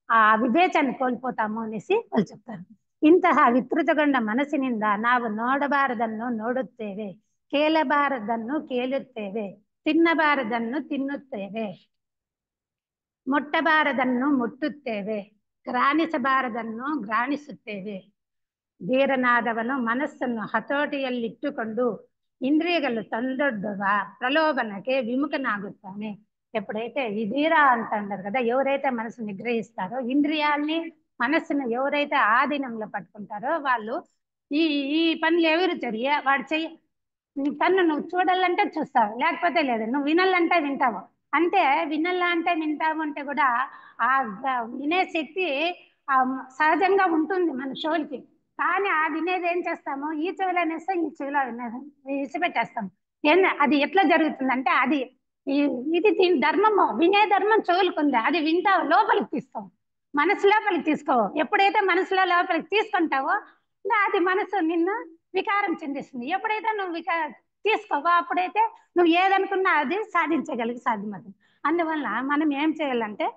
ఆ ವಿವೇಚನೆ ಕೋಲ್ಪೋತಾము అనేసి వాళ్ళు చెప్తారు. ಇಂತಹ ವಿಕೃತಗೊಂಡ ಮನಸ್ಸಿನಿಂದ ನಾವು ನೋಡಬಾರದನ್ನು ನೋಡುತ್ತೇವೆ, ಕೇಳಬಾರದನ್ನು ಕೇಳುತ್ತೇವೆ, ತಿನ್ನಬಾರದನ್ನು ತಿನ್ನುತ್ತೇವೆ, ಮುಟ್ಟಬಾರದನ್ನು ಮುಟ್ಟುತ್ತೇವೆ, ಗ್ರಾಣಿಸಬಾರದನ್ನು ಗ್ರಾಣಿಸುತ್ತೇವೆ. ಧೀರನಾದವನು ಮನಸ್ಸನ್ನು ಹತೋಟಿಯಲ್ಲಿಟ್ಟುಕೊಂಡು ఇంద్రియಗಳು ತಂದೊಡ್ಡುವ ప్రలోభనకే విముఖనాగుతాನೆ. ఎప్పుడైతే ఈ ధీర అంటారు కదా, ఎవరైతే మనసు నిగ్రహిస్తారో ఇంద్రియాల్ని మనస్సును ఎవరైతే ఆధీనంలో పట్టుకుంటారో వాళ్ళు ఈ ఈ పనులు ఎవరు జరిగే వాడు చెయ్యి. నీ కన్ను నువ్వు చూడాలంటే చూస్తావు, లేకపోతే లేదు. నువ్వు వినాలంటే వింటావు. అంటే వినాలంటే వింటావు అంటే కూడా ఆ వినే శక్తి సహజంగా ఉంటుంది మన చెవులకి. కానీ ఆ వినేది ఏం చేస్తాము? ఈ చెవిలో అనేస్తే ఈ చెవిలో విసిపెట్టేస్తాం. అది ఎట్లా జరుగుతుందంటే అది ఇది దీని ధర్మము. వినే ధర్మం చెవులకు ఉంది. అది వింటావు, లోపలికి తీసుకోవు, మనసు లోపలికి తీసుకోవు. ఎప్పుడైతే మనసులో లోపలికి తీసుకుంటావో అది మనసు నిన్ను వికారం చెందిస్తుంది. ఎప్పుడైతే నువ్వు తీసుకోవో అప్పుడైతే నువ్వు ఏదనుకున్నా అది సాధించగలిగి సాధ్యమవుతుంది. అందువల్ల మనం ఏం చేయాలంటే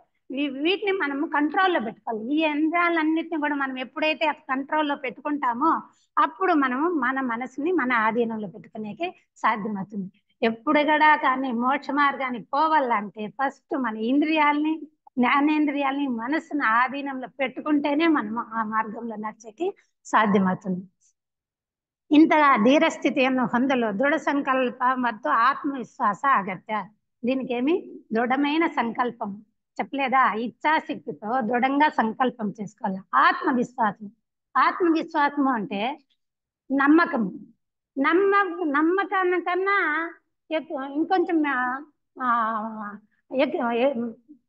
వీటిని మనము కంట్రోల్లో పెట్టుకోవాలి. ఈ యంత్రాలన్నిటిని కూడా మనం ఎప్పుడైతే కంట్రోల్లో పెట్టుకుంటామో అప్పుడు మనము మన మనసుని మన ఆధీనంలో పెట్టుకునేకి సాధ్యమవుతుంది. ఎప్పుడు కూడా కానీ మోక్ష మార్గానికి పోవాలంటే ఫస్ట్ మన ఇంద్రియాలని జ్ఞానేంద్రియాలని మనసును ఆధీనంలో పెట్టుకుంటేనే మనము ఆ మార్గంలో నడిచేకి సాధ్యమవుతుంది. ఇంతగా ಧೀರಸ್ಥಿತಿಯನ್ನು ಹೊಂದಲು దృఢ సంకల్ప ಮತ್ತು ఆత్మవిశ్వాస అగత్య. దీనికి ఏమి దృఢమైన సంకల్పం చెప్పలేదా? ఇచ్ఛాశక్తితో దృఢంగా సంకల్పం చేసుకోవాలి. ఆత్మవిశ్వాసము అంటే నమ్మకము. నమ్మకానికన్నా ఇంకొంచెం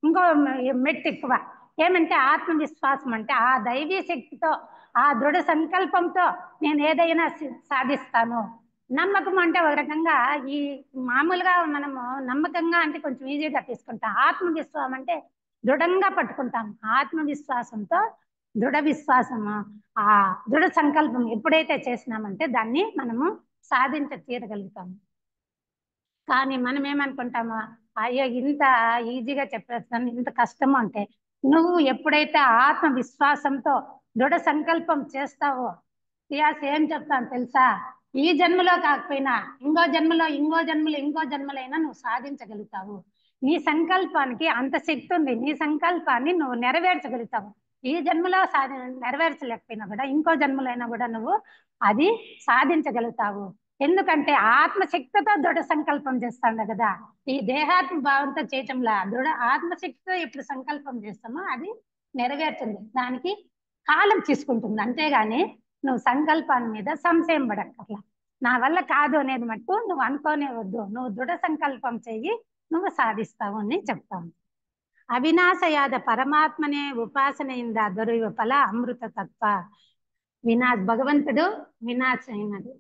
ఇంకో మెట్టు ఎక్కువ. ఏమంటే ఆత్మవిశ్వాసం అంటే ఆ దైవీ శక్తితో ఆ దృఢ సంకల్పంతో నేను ఏదైనా సాధిస్తాను. నమ్మకం అంటే ఒక రకంగా ఈ మామూలుగా మనము నమ్మకంగా అంటే కొంచెం ఈజీగా తీసుకుంటాం. ఆత్మవిశ్వాసం అంటే దృఢంగా పట్టుకుంటాం. ఆత్మవిశ్వాసంతో దృఢ విశ్వాసము ఆ దృఢ సంకల్పం ఎప్పుడైతే చేసినామంటే దాన్ని మనము తీరగలుగుతాము. కానీ మనం ఏమనుకుంటామో అయ్యో ఇంత ఈజీగా చెప్పేస్తాను, ఇంత కష్టము అంటే నువ్వు ఎప్పుడైతే ఆత్మవిశ్వాసంతో దృఢ సంకల్పం చేస్తావో ఏం చెప్తాను తెలుసా? ఈ జన్మలో కాకపోయినా ఇంకో జన్మలైనా నువ్వు సాధించగలుగుతావు. నీ సంకల్పానికి అంత శక్తి ఉంది. నీ సంకల్పాన్ని నువ్వు నెరవేర్చగలుగుతావు. ఈ జన్మలో నెరవేర్చలేకపోయినా కూడా ఇంకో జన్మలైనా కూడా నువ్వు అది సాధించగలుగుతావు. ఎందుకంటే ఆత్మశక్తితో దృఢ సంకల్పం చేస్తాడు కదా. ఈ దేహాత్మ భావంతో చేయటంలా ఆత్మశక్తితో ఎప్పుడు సంకల్పం చేస్తామో అది నెరవేరుతుంది. దానికి కాలం తీసుకుంటుంది. అంతేగాని నువ్వు సంకల్పాన్ని మీద సంశయం పడక్కర్లా. నా వల్ల కాదు అనేది మట్టు నువ్వు అనుకోనే వద్దు. నువ్వు దృఢ సంకల్పం చెయ్యి, నువ్వు సాధిస్తావు అని చెప్తాము. ಅವಿನಾಶಯಾದ పరమాత్మనే ఉపాసనಯಿಂದ దొరికే ఫల అమృత తత్వ. భగవంతుడు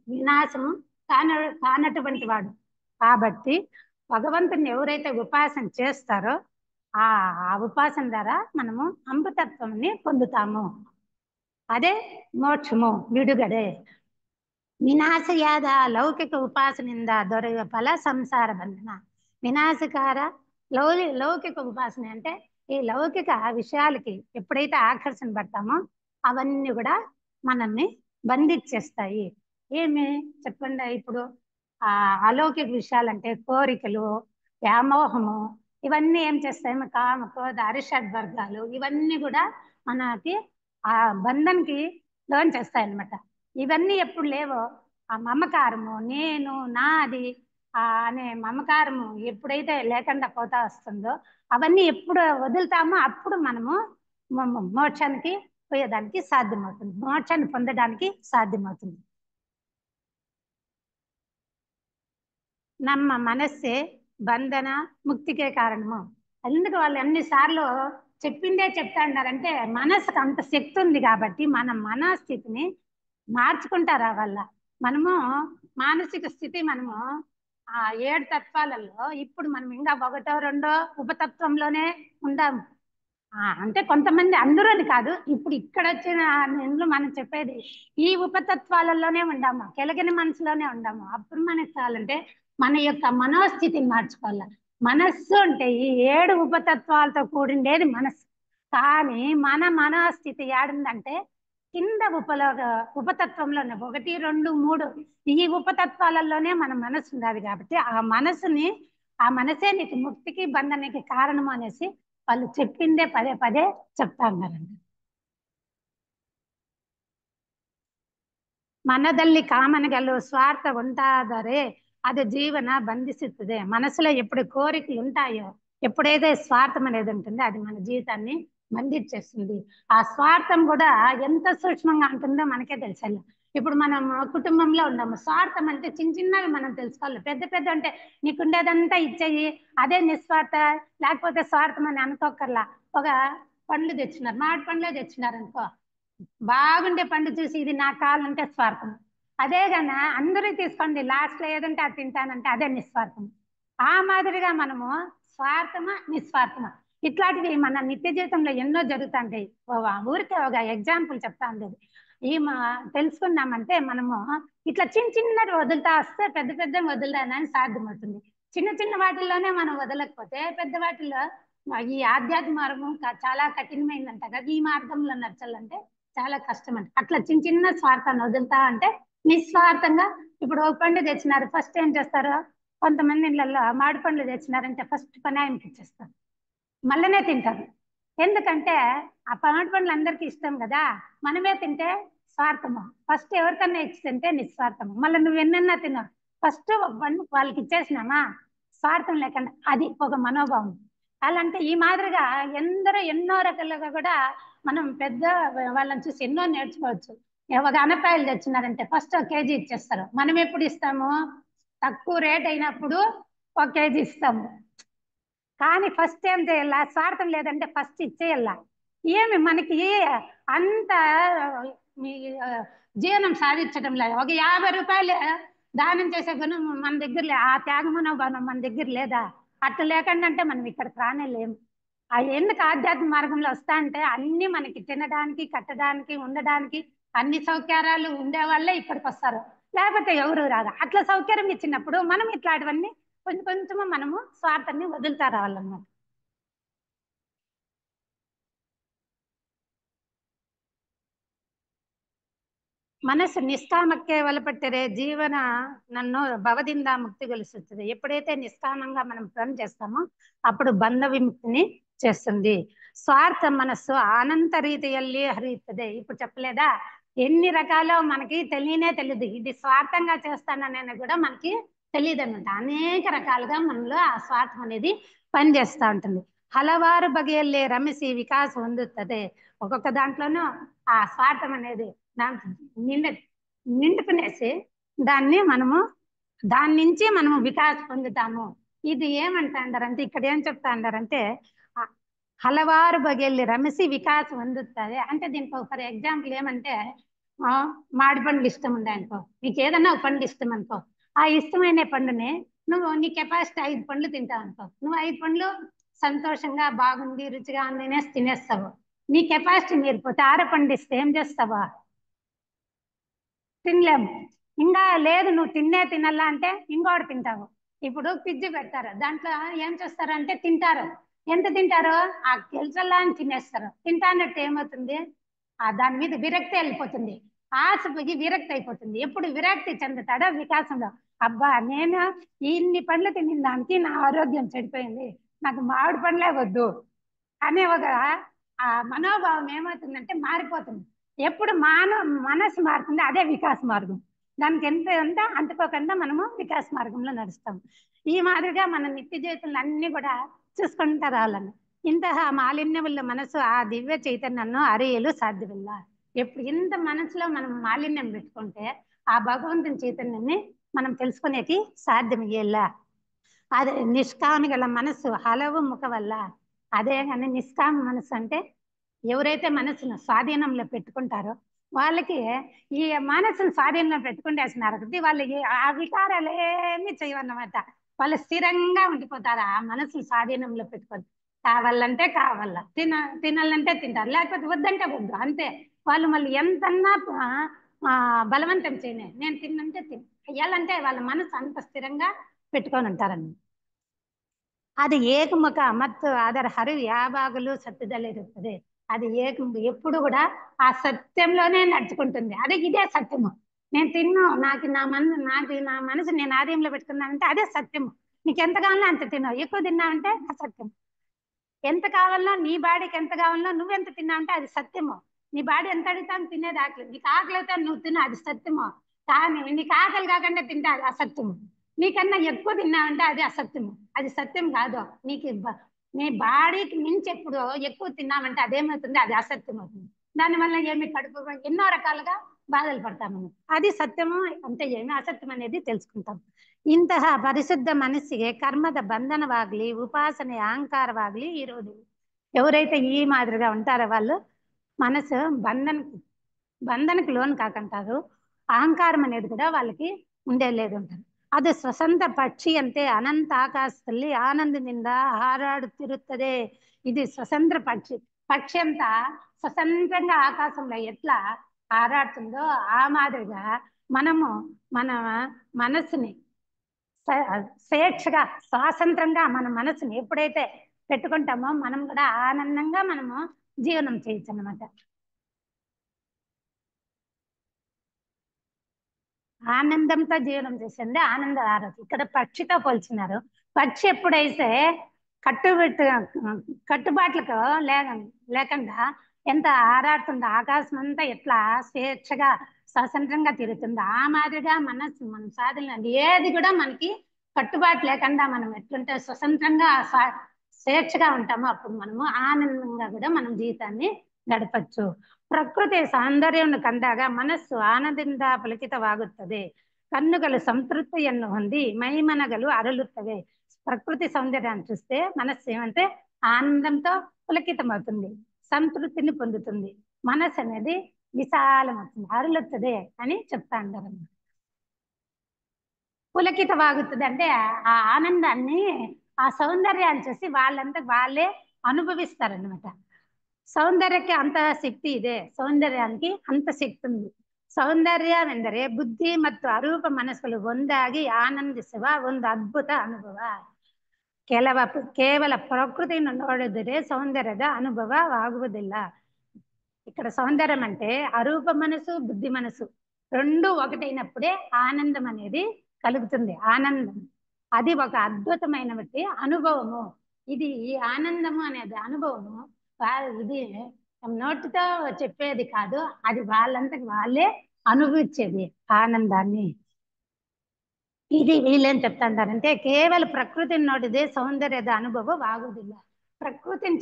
వినాశము కానటువంటి వాడు కాబట్టి భగవంతుని ఎవరైతే ఉపాసన చేస్తారో ఆ ఉపాసన ద్వారా మనము అమృతత్వాన్ని పొందుతాము. అదే మోక్షము, విడుగడే. వినాశయాದ లౌకిక ఉపాసనದಿಂದ దొరికే ఫల సంసార బంధన. వినాశకార లౌకిక ఉపాసన అంటే ఈ లౌకిక విషయాలకి ఎప్పుడైతే ఆకర్షణ పడతామో అవన్నీ కూడా మనల్ని బంధించేస్తాయి. ఏమి చెప్పండి? ఇప్పుడు అలౌకిక విషయాలంటే కోరికలు, వ్యామోహము, ఇవన్నీ ఏం చేస్తాయి? కామ, క్రోధ, అరిషడ్ వర్గాలు ఇవన్నీ కూడా మనకి ఆ బంధన్కి లోన్ చేస్తాయి అన్నమాట. ఇవన్నీ ఎప్పుడు లేవో ఆ మమకారము, నేను నాది అనే మమకారము ఎప్పుడైతే లేకుండా పోతా వస్తుందో అవన్నీ ఎప్పుడు వదులుతామో అప్పుడు మనము మోక్షానికి పోయేదానికి సాధ్యమవుతుంది, మోక్షాన్ని పొందడానికి సాధ్యమవుతుంది. ನಮ್ಮ మనస్సే బంధన ముక్తికే కారణము. అందుకు వాళ్ళు అన్నిసార్లు చెప్పిందే చెప్తా ఉన్నారంటే మనసుకు అంత శక్తి ఉంది కాబట్టి మన మనస్థితిని మార్చుకుంటారా వల్ల మనము మానసిక స్థితి మనము ఆ 7 తత్వాలలో ఇప్పుడు మనం ఇంకా ఒకటో రెండో ఉపతత్వంలోనే ఉందాము. అంటే కొంతమంది అందరూ అని కాదు, ఇప్పుడు ఇక్కడ వచ్చిన ఇందులో మనం చెప్పేది ఈ ఉపతత్వాలలోనే ఉండాము, కెలగని మనసులోనే ఉండాము. అప్పుడు మనకి చాలంటే మన యొక్క మనోస్థితిని మార్చుకోవాలి. మనస్సు అంటే ఈ 7 ఉపతత్వాలతో కూడిండేది మనస్సు. కానీ మన మనోస్థితి ఏడుందంటే కింద ఉపతత్వంలోనే 1, 2, 3 ఈ ఉపతత్వాలలోనే మన మనసు ఉండాలి. కాబట్టి ఆ మనసే నీకు ముక్తికి బంధనకి కారణం అనేసి వాళ్ళు చెప్పిందే పదే పదే చెప్తా ఉన్నారండి. ಮನದಲ್ಲಿ ಕಾಮನೆಗಳು ಸ್ವಾರ್ಥ ಉಂಟಾದರೆ అది జీవన బంధిస్తుంది. మనసులో ఎప్పుడు కోరికలు ఉంటాయో, ఎప్పుడైతే స్వార్థం అనేది ఉంటుందో అది మన జీవితాన్ని బంధించేస్తుంది. ఆ స్వార్థం కూడా ఎంత సూక్ష్మంగా ఉంటుందో మనకే తెలిసాలి. ఇప్పుడు మనం కుటుంబంలో ఉన్నాము, స్వార్థం అంటే చిన్న చిన్నవి మనం తెలుసుకోవాలి. పెద్ద పెద్ద అంటే నీకుండేదంతా ఇచ్చేయి అదే నిస్వార్థ, లేకపోతే స్వార్థం అని అనుకోకర్లా. ఒక పండ్లు తెచ్చినారు, మామిడి పండ్లే తెచ్చినారు అనుకో, బాగుండే పండు చూసి ఇది నాకు కావాలంటే స్వార్థం. అదే గన అందరూ తీసుకోండి లాస్ట్ లో ఏదంటే అది తింటానంటే అదే నిస్వార్థం. ఆ మాదిరిగా మనము స్వార్థమా నిస్వార్థమా ఇట్లాంటివి మన నిత్య జీవితంలో ఎన్నో జరుగుతుంటాయి. ఊరికే ఒక ఎగ్జాంపుల్ చెప్తా ఉండేది ఈ తెలుసుకున్నామంటే మనము ఇట్లా చిన్న చిన్నది వదులుతా వస్తే పెద్ద పెద్ద వదులుదానని సాధ్యమవుతుంది. చిన్న చిన్న వాటిల్లోనే మనం వదలకపోతే పెద్ద వాటిల్లో ఈ ఆధ్యాత్మ మార్గం చాలా కఠినమైందంట కదా. ఈ మార్గంలో నడచాలంటే చాలా కష్టం అంట. అట్లా చిన్న చిన్న స్వార్థాన్ని వదులుతా అంటే నిస్వార్థంగా ఇప్పుడు ఒక పండు తెచ్చినారు, ఫస్ట్ ఏం చేస్తారు, కొంతమంది ఇళ్ళల్లో మామిడి పండ్లు తెచ్చినారంటే ఫస్ట్ పనాయంకి ఇచ్చేస్తారు, మళ్ళనే తింటారు. ఎందుకంటే ఆ మామిడి పండ్లు అందరికీ ఇష్టం కదా, మనమే తింటే స్వార్థము. ఫస్ట్ ఎవరికన్నా ఇచ్చి తింటే నిస్వార్థము. మళ్ళీ నువ్వు ఎన్నెన్నా తిన్నావు, ఫస్ట్ ఒక పండు వాళ్ళకి ఇచ్చేసినామా, స్వార్థం లేకుండా, అది ఒక మనోభావం. అలాంటి ఈ మాదిరిగా ఎందరో ఎన్నో రకాలుగా కూడా మనం పెద్ద వాళ్ళని చూసి ఎన్నో నేర్చుకోవచ్చు. ఒక అనపాయలు తెచ్చినారంటే ఫస్ట్ 1 కేజీ ఇచ్చేస్తారు. మనం ఎప్పుడు ఇస్తాము, తక్కువ రేట్ అయినప్పుడు 1 కేజీ ఇస్తాము. కానీ ఫస్ట్ ఏం చేయాల, స్వార్థం లేదంటే ఫస్ట్ ఇచ్చేయాల. ఏమి మనకి అంత మీ జీవనం సాధించడం లేదు. ఒక 50 రూపాయలు దానం చేసే గుణం మన దగ్గర ఆ త్యాగమనోభావం మన దగ్గర లేదా? అట్లా లేకుండా అంటే మనం ఇక్కడికి రానే లేము. ఎందుకు ఆధ్యాత్మిక మార్గంలో వస్తా అంటే అన్ని మనకి తినడానికి, కట్టడానికి, ఉండడానికి అన్ని సౌకర్యాలు ఉండే వాళ్ళే ఇక్కడికి వస్తారు, లేకపోతే ఎవరు రాదు. అట్లా సౌకర్యం ఇచ్చినప్పుడు మనం ఇట్లాంటివన్నీ కొంచెం కొంచెము మనము స్వార్థాన్ని వదులుతా రావాలన్నమాట. ಮನಸ್ಸು ನಿಷ್ಕಾಮಕ್ಕೆ ಒಳಪಟ್ಟರೆ జీవన నన్ను భవದಿಂದ ముక్తిಗೊಳಿಸುತ್ತದೆ. ఎప్పుడైతే నిష్కామంగా మనం పని చేస్తామో అప్పుడు బంధ విముక్తిని చేస్తుంది. స్వార్థ మనస్సు అనంత రీతిಯಲ್ಲಿ హరియుತ್ತದೆ. ఇప్పుడు చెప్పలేదా, ఎన్ని రకాలో మనకి తెలియదు. ఇది స్వార్థంగా చేస్తానని కూడా మనకి తెలియదు అనమాట. అనేక రకాలుగా మనలో ఆ స్వార్థం అనేది పనిచేస్తూ ఉంటుంది. హలవారు బಗೆಯಲ್ಲಿ రమిసి వికాసం ಹೊಂದುತ್ತದೆ. ఒక్కొక్క దాంట్లోనూ ఆ స్వార్థం అనేది నిండు నిండుకునేసి దాని నుంచి మనము వికాసం పొందుతాము. ఇది ఏమంటారంటే ఇక్కడ ఏం చెప్తా అంటారంటే హలవారు బಗೆಯಲ್ಲಿ రమిసి వికాసం పొందుతుంది అంటే దీనికి ఫర్ ఎగ్జాంపుల్ ఏమంటే మామిడి పండ్లు ఇష్టం ఉండే అనుకో, నీకు ఏదన్నా ఒక పండు ఇష్టం అనుకో, ఆ ఇష్టమైన పండుని నువ్వు నీ కెపాసిటీ 5 పండ్లు తింటావు అనుకో, నువ్వు 5 పండ్లు సంతోషంగా బాగుంది రుచిగా ఉంది తినేస్తావు. నీ కెపాసిటీ మీరిపోతే 6 పండు ఇస్తే ఏం చేస్తావా, తినలేము. ఇంకా లేదు నువ్వు తినాలా అంటే ఇంకోటి తింటావు. ఇప్పుడు పిజ్జి పెడతారు, దాంట్లో ఏం చేస్తారంటే తింటారు. ఎంత తింటారు, ఆ గెలిచల్లా అని తినేస్తారు. తింటానట్టు ఏమవుతుంది, దాని మీద విరక్తి వెళ్ళిపోతుంది. ఆశ పోయి విరక్తి అయిపోతుంది. ఎప్పుడు విరక్తి చెందుతాడో వికాసంలో, అబ్బా నేను ఇన్ని పండ్లు తిన్న దానికి నా ఆరోగ్యం చెడిపోయింది, నాకు మామిడి పండ్లే వద్దు అనే ఒక ఆ మనోభావం ఏమవుతుందంటే మారిపోతుంది. ఎప్పుడు మనసు మారుతుంది అదే వికాస మార్గం. దానికి ఎంత అంటుకోకుండా మనము వికాస మార్గంలో నడుస్తాం. ఈ మాదిరిగా మన నిత్య జీవితంలో అన్ని కూడా చూసుకుంటూ రావాలని. ఇంತಹ మాలిన్యముల మనసు ఆ దివ్య చైతన్యాన్ని అరియలు సాధ్యమిల్ల. ఎప్పుడు ఇంత మనసులో మనం మాలిన్యం పెట్టుకుంటే ఆ భగవంతుని చైతన్యాన్ని మనం తెలుసుకునేకి సాధ్యమయ్యేలా. అదే నిష్కామి గల మనసు హలవు ముఖ వల్ల. అదే కానీ నిష్కామ మనసు అంటే ఎవరైతే మనసును స్వాధీనంలో పెట్టుకుంటారో వాళ్ళకి ఈ మనసును స్వాధీనంలో పెట్టుకుంటేస్తున్నారు కదా, వాళ్ళకి ఆ వికారాలు ఏమీ చేయవన్నమాట. వాళ్ళు స్థిరంగా ఉండిపోతారు ఆ మనసును స్వాధీనంలో పెట్టుకొని. కావాలంటే కావాల, తినాలంటే తింటారు, లేకపోతే వద్దంటే వద్దు, అంతే. వాళ్ళు మళ్ళీ ఎంతన్నా బలవంతం చేయనే, నేను తిన్నంటే తియ్యాలంటే వాళ్ళ మనసు అంత స్థిరంగా పెట్టుకొని ఉంటారండి. అది ఏకముఖ ಮತ್ತು ಅದರ ಹರಿವು ಯಾವಾಗಲೂ ಸತ್ಯದಲ್ಲಿರುತ್ತದೆ. అది ఎప్పుడు కూడా ఆ సత్యంలోనే నడుచుకుంటుంది. అదే ఇదే సత్యము. నేను తిన్ను, నా మనసు నేను ఆధీనంలో పెట్టుకున్నానంటే అదే సత్యము. నీకు ఎంత కావాలో అంత తిన్నావు, ఎక్కువ తిన్నావంటే అసత్యం. ఎంత కావాలో నీ బాడీకి ఎంత కావాలో నువ్వెంత తిన్నావంటే అది సత్యము. నీ బాడీ ఎంత అడుగుతాను తినేది ఆకలి, నీకు ఆకలి అయితే నువ్వు తిను, అది సత్యము. కానీ నీకు ఆకలి కాకుండా తింటే అది అసత్యము. నీకన్నా ఎక్కువ తిన్నావంటే అది అసత్యము, అది సత్యం కాదు. నీ బాడీకి మించి ఎప్పుడు ఎక్కువ తిన్నామంటే అదేమవుతుంది, అది అసత్యం అవుతుంది. దానివల్ల ఏమి కడుపు ఎన్నో రకాలుగా బాధలు పడతాము. అది సత్యము అంటే ఏమి, అసత్యం అనేది తెలుసుకుంటాం. ಇಂತಹ ಪರಿಶುದ್ಧ ಮನಸ್ಸಿಗೆ ಕರ್ಮದ ಬಂಧನವಾಗ್ಲಿ ಉಪಾಸನೆ ಅಹಂಕಾರವಾಗ್ಲಿ ಇರೋದು. ఎవరైతే ఈ మాదిరిగా ఉంటారో వాళ్ళు మనసు బంధనకు లోను కాకంటారు. అహంకారం అనేది కూడా వాళ్ళకి ఉండేలేదు ఉంటారు. ಅದು ಸ್ವತಂತ್ರ ಪಕ್ಷಿಯಂತೆ ಅನಂತ ಆಕಾಶದಲ್ಲಿ ಆನಂದದಿಂದ ಹಾರಾಡುತ್ತಿರುತ್ತದೆ. ఇది స్వతంత్ర పక్షి అంతా స్వతంత్రంగా ఆకాశంలో ఎట్లా ఆరాడుతుందో ఆ మాదిరిగా మనము మన మనస్సుని స్వేచ్ఛగా స్వాతంత్రంగా మన మనసుని ఎప్పుడైతే పెట్టుకుంటామో మనం కూడా ఆనందంగా మనము జీవనం చేయొచ్చు అన్నమాట. ఆనందంతో జీవనం చేసింది ఆనంద ఆరోగ్యం. ఇక్కడ పక్షితో పోల్చినారు. పక్షి ఎప్పుడైతే కట్టుబెట్టు కట్టుబాట్లకు లేకుండా ఎంత ఆరాడుతుందో, ఆకాశం అంతా ఎట్లా స్వేచ్ఛగా స్వతంత్రంగా తిరుగుతుందో ఆ మాదిరిగా మన సాధన ఏది కూడా మనకి కట్టుబాటు లేకుండా మనం ఎట్లుంటే స్వతంత్రంగా స్వేచ్ఛగా ఉంటామో అప్పుడు మనము ఆనందంగా కూడా మనం జీవితాన్ని గడపచ్చు. ಪ್ರಕೃತಿಯ ಸೌಂದರ್ಯವನ್ನು ಕಂಡಾಗ ಮನಸ್ಸು ಆನಂದದಿಂದ ಪುಲಕಿತವಾಗುತ್ತದೆ. ಕಣ್ಣುಗಳು ಸಂತೃಪ್ತಿಯನ್ನು ಹೊಂದಿ ಮೈಮನಗಳು ಅರಳುತ್ತವೆ. ప్రకృతి సౌందర్యాన్ని చూస్తే మనస్సు ఏమంటే ఆనందంతో పులకితమవుతుంది, సంతృప్తిని పొందుతుంది, మనస్సు అనేది విశాలమవుతుంది, అరులుతుంది అని చెప్తా అంటారు. పులకితవాగుతుంది అంటే ఆ ఆనందాన్ని, ఆ సౌందర్యాన్ని చూసి వాళ్ళంతా వాళ్ళే అనుభవిస్తారనమాట. ಸೌಂದರ್ಯಕ್ಕೆ ಅಂತಹ ಶಕ್ತಿ ಇದೆ, ಸೌಂದರ್ಯಾనికి ಅಂತ ಶಕ್ತಿ ఉంది. ಸೌಂದರ್ಯವೆಂದರೆ ಬುದ್ಧಿ ಮತ್ತು ಅರೂಪ ಮನಸ್ಸುಗಳು ಒಂದಾಗಿ ಆನಂದಿಸುವ ಒಂದು ಅದ್ಭುತ ಅನುಭವ. ಕೇವಲ ಪ್ರಕೃತಿಯನ್ನು ನೋಡಿದರೆ ಸೌಂದರ್ಯದ ಅನುಭವವಾಗುವುದಿಲ್ಲ. ఇక్కడ సౌందర్యం అంటే అరూప మనసు, బుద్ధి మనసు రెండు ఒకటైనప్పుడే ఆనందం అనేది కలుగుతుంది. ఆనందం అది ఒక అద్భుతమైనటువంటి అనుభవము. ఇది ఈ ఆనందము అనేది అనుభవము ఇది నోటితో చెప్పేది కాదు, అది వాళ్ళంతకు వాళ్ళే అనుభవించేది ఆనందాన్ని. ఇది వీళ్ళేం చెప్తాంటారంటే కేవಲ ప్రకృతిని నోటిదే సౌందర్యದ ಅನುಭವವಾಗುವುದಿಲ್ಲ. ప్రకృతిని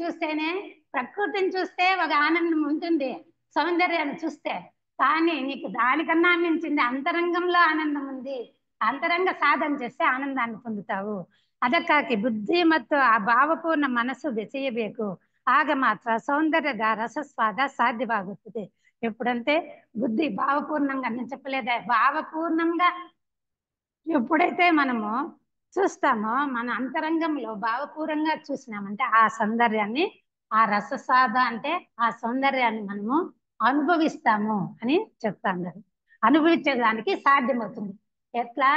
చూస్తే ఒక ఆనందం ఉంటుంది సౌందర్యాన్ని చూస్తే. కానీ నీకు దానికన్నా మించింది అంతరంగంలో ఆనందం ఉంది. అంతరంగ సాధన చేస్తే ఆనందాన్ని పొందుతావు. ಅದಕ್ಕಾಗಿ ಬುದ್ಧಿ ಮತ್ತು ಆ ಭಾವಪೂರ್ಣ ಮನಸ್ಸು ಬೆಸೆಯಬೇಕು. ಆಗ ಮಾತ್ರ సౌందర్యದ రసస్వాద సాధ్యವಾಗುತ್ತದೆ. ఎప్పుడంటే బుద్ధి భావపూర్ణంగా, నేను చెప్పలేదా, భావపూర్ణంగా ఎప్పుడైతే మనము చూస్తామో మన అంతరంగంలో భావపూర్వంగా చూసినామంటే ఆ సౌందర్యాన్ని, ఆ రససాద అంటే ఆ సౌందర్యాన్ని మనము అనుభవిస్తాము అని చెప్తాను. అనుభవించేదానికి సాధ్యమవుతుంది. ఎట్లా?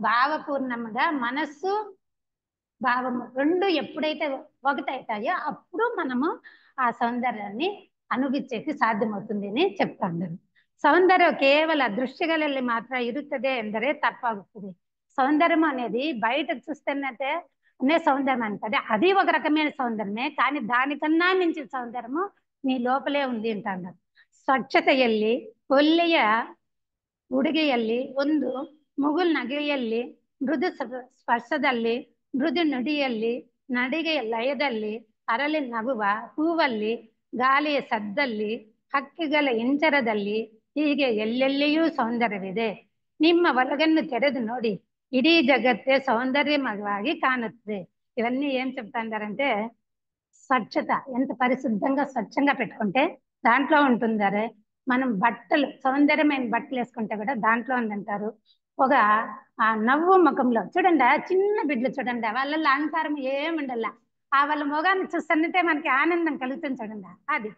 భావపూర్ణంగా మనస్సు భావము రెండు ఎప్పుడైతే ఒకటైతాయో అప్పుడు మనము ఆ సౌందర్యాన్ని అనుభవించేకి ಸಾಧ್ಯಮవుతుంది అని చెప్తాను. సౌందర్యం కేవಲ ದೃಶ್ಯಗಳಲ್ಲಿ ಮಾತ್ರ ಇರುತ್ತದೆ ಎಂದರೆ తప్పాగుతుంది. సౌందర్యం అనేది బయట చూస్తున్నట్టే సౌందర్యం అంటది, అది ఒక రకమైన సౌందర్యమే. కానీ దానికన్నా మించిన సౌందర్యము నీ లోపలే ఉంది అంటారు. ಸ್ವಚ್ಛತೆಯಲ್ಲಿ, ಒಳ್ಳೆಯ ಉಡುಗೆಯಲ್ಲಿ, ಒಂದು ಮುಗುಲ್ ನಗೆಯಲ್ಲಿ, ಮೃದು ಸ್ಪರ್ಶದಲ್ಲಿ, ಮೃದು ನುಡಿಯಲ್ಲಿ, ನಡಿಗೆಯ ಲಯದಲ್ಲಿ, ಅರಳಿ ನಗುವ ಹೂವಲ್ಲಿ, ಗಾಳಿಯ ಸದ್ದಲ್ಲಿ, ಹಕ್ಕಿಗಳ ಇಂಚರದಲ್ಲಿ, ಹೀಗೆ ಎಲ್ಲೆಲ್ಲಿಯೂ ಸೌಂದರ್ಯವಿದೆ. ನಿಮ್ಮ ಒಳಗನ್ನು ತೆರೆದು ನೋಡಿ, ಇಡೀ ಜಗತ್ತೇ సౌందర్యమయವಾಗಿ కానుತ್ತದೆ. ఇవన్నీ ఏం చెప్తాంటారంటే స్వచ్ఛత ఎంత పరిశుద్ధంగా స్వచ్ఛంగా పెట్టుకుంటే దాంట్లో ఉంటుందరే మనం బట్టలు సౌందర్యమైన బట్టలు వేసుకుంటే కూడా దాంట్లో ఉందంటారు. ఒక నవ్వు ముఖంలో చూడండి, చిన్న బిడ్డలు చూడండి, వాళ్ళల్లో అహంకారం ఏముండల్లా. వాళ్ళ మొగాన్ని చూస్తుంటే మనకి ఆనందం కలుగుతుంది చూడండి. అది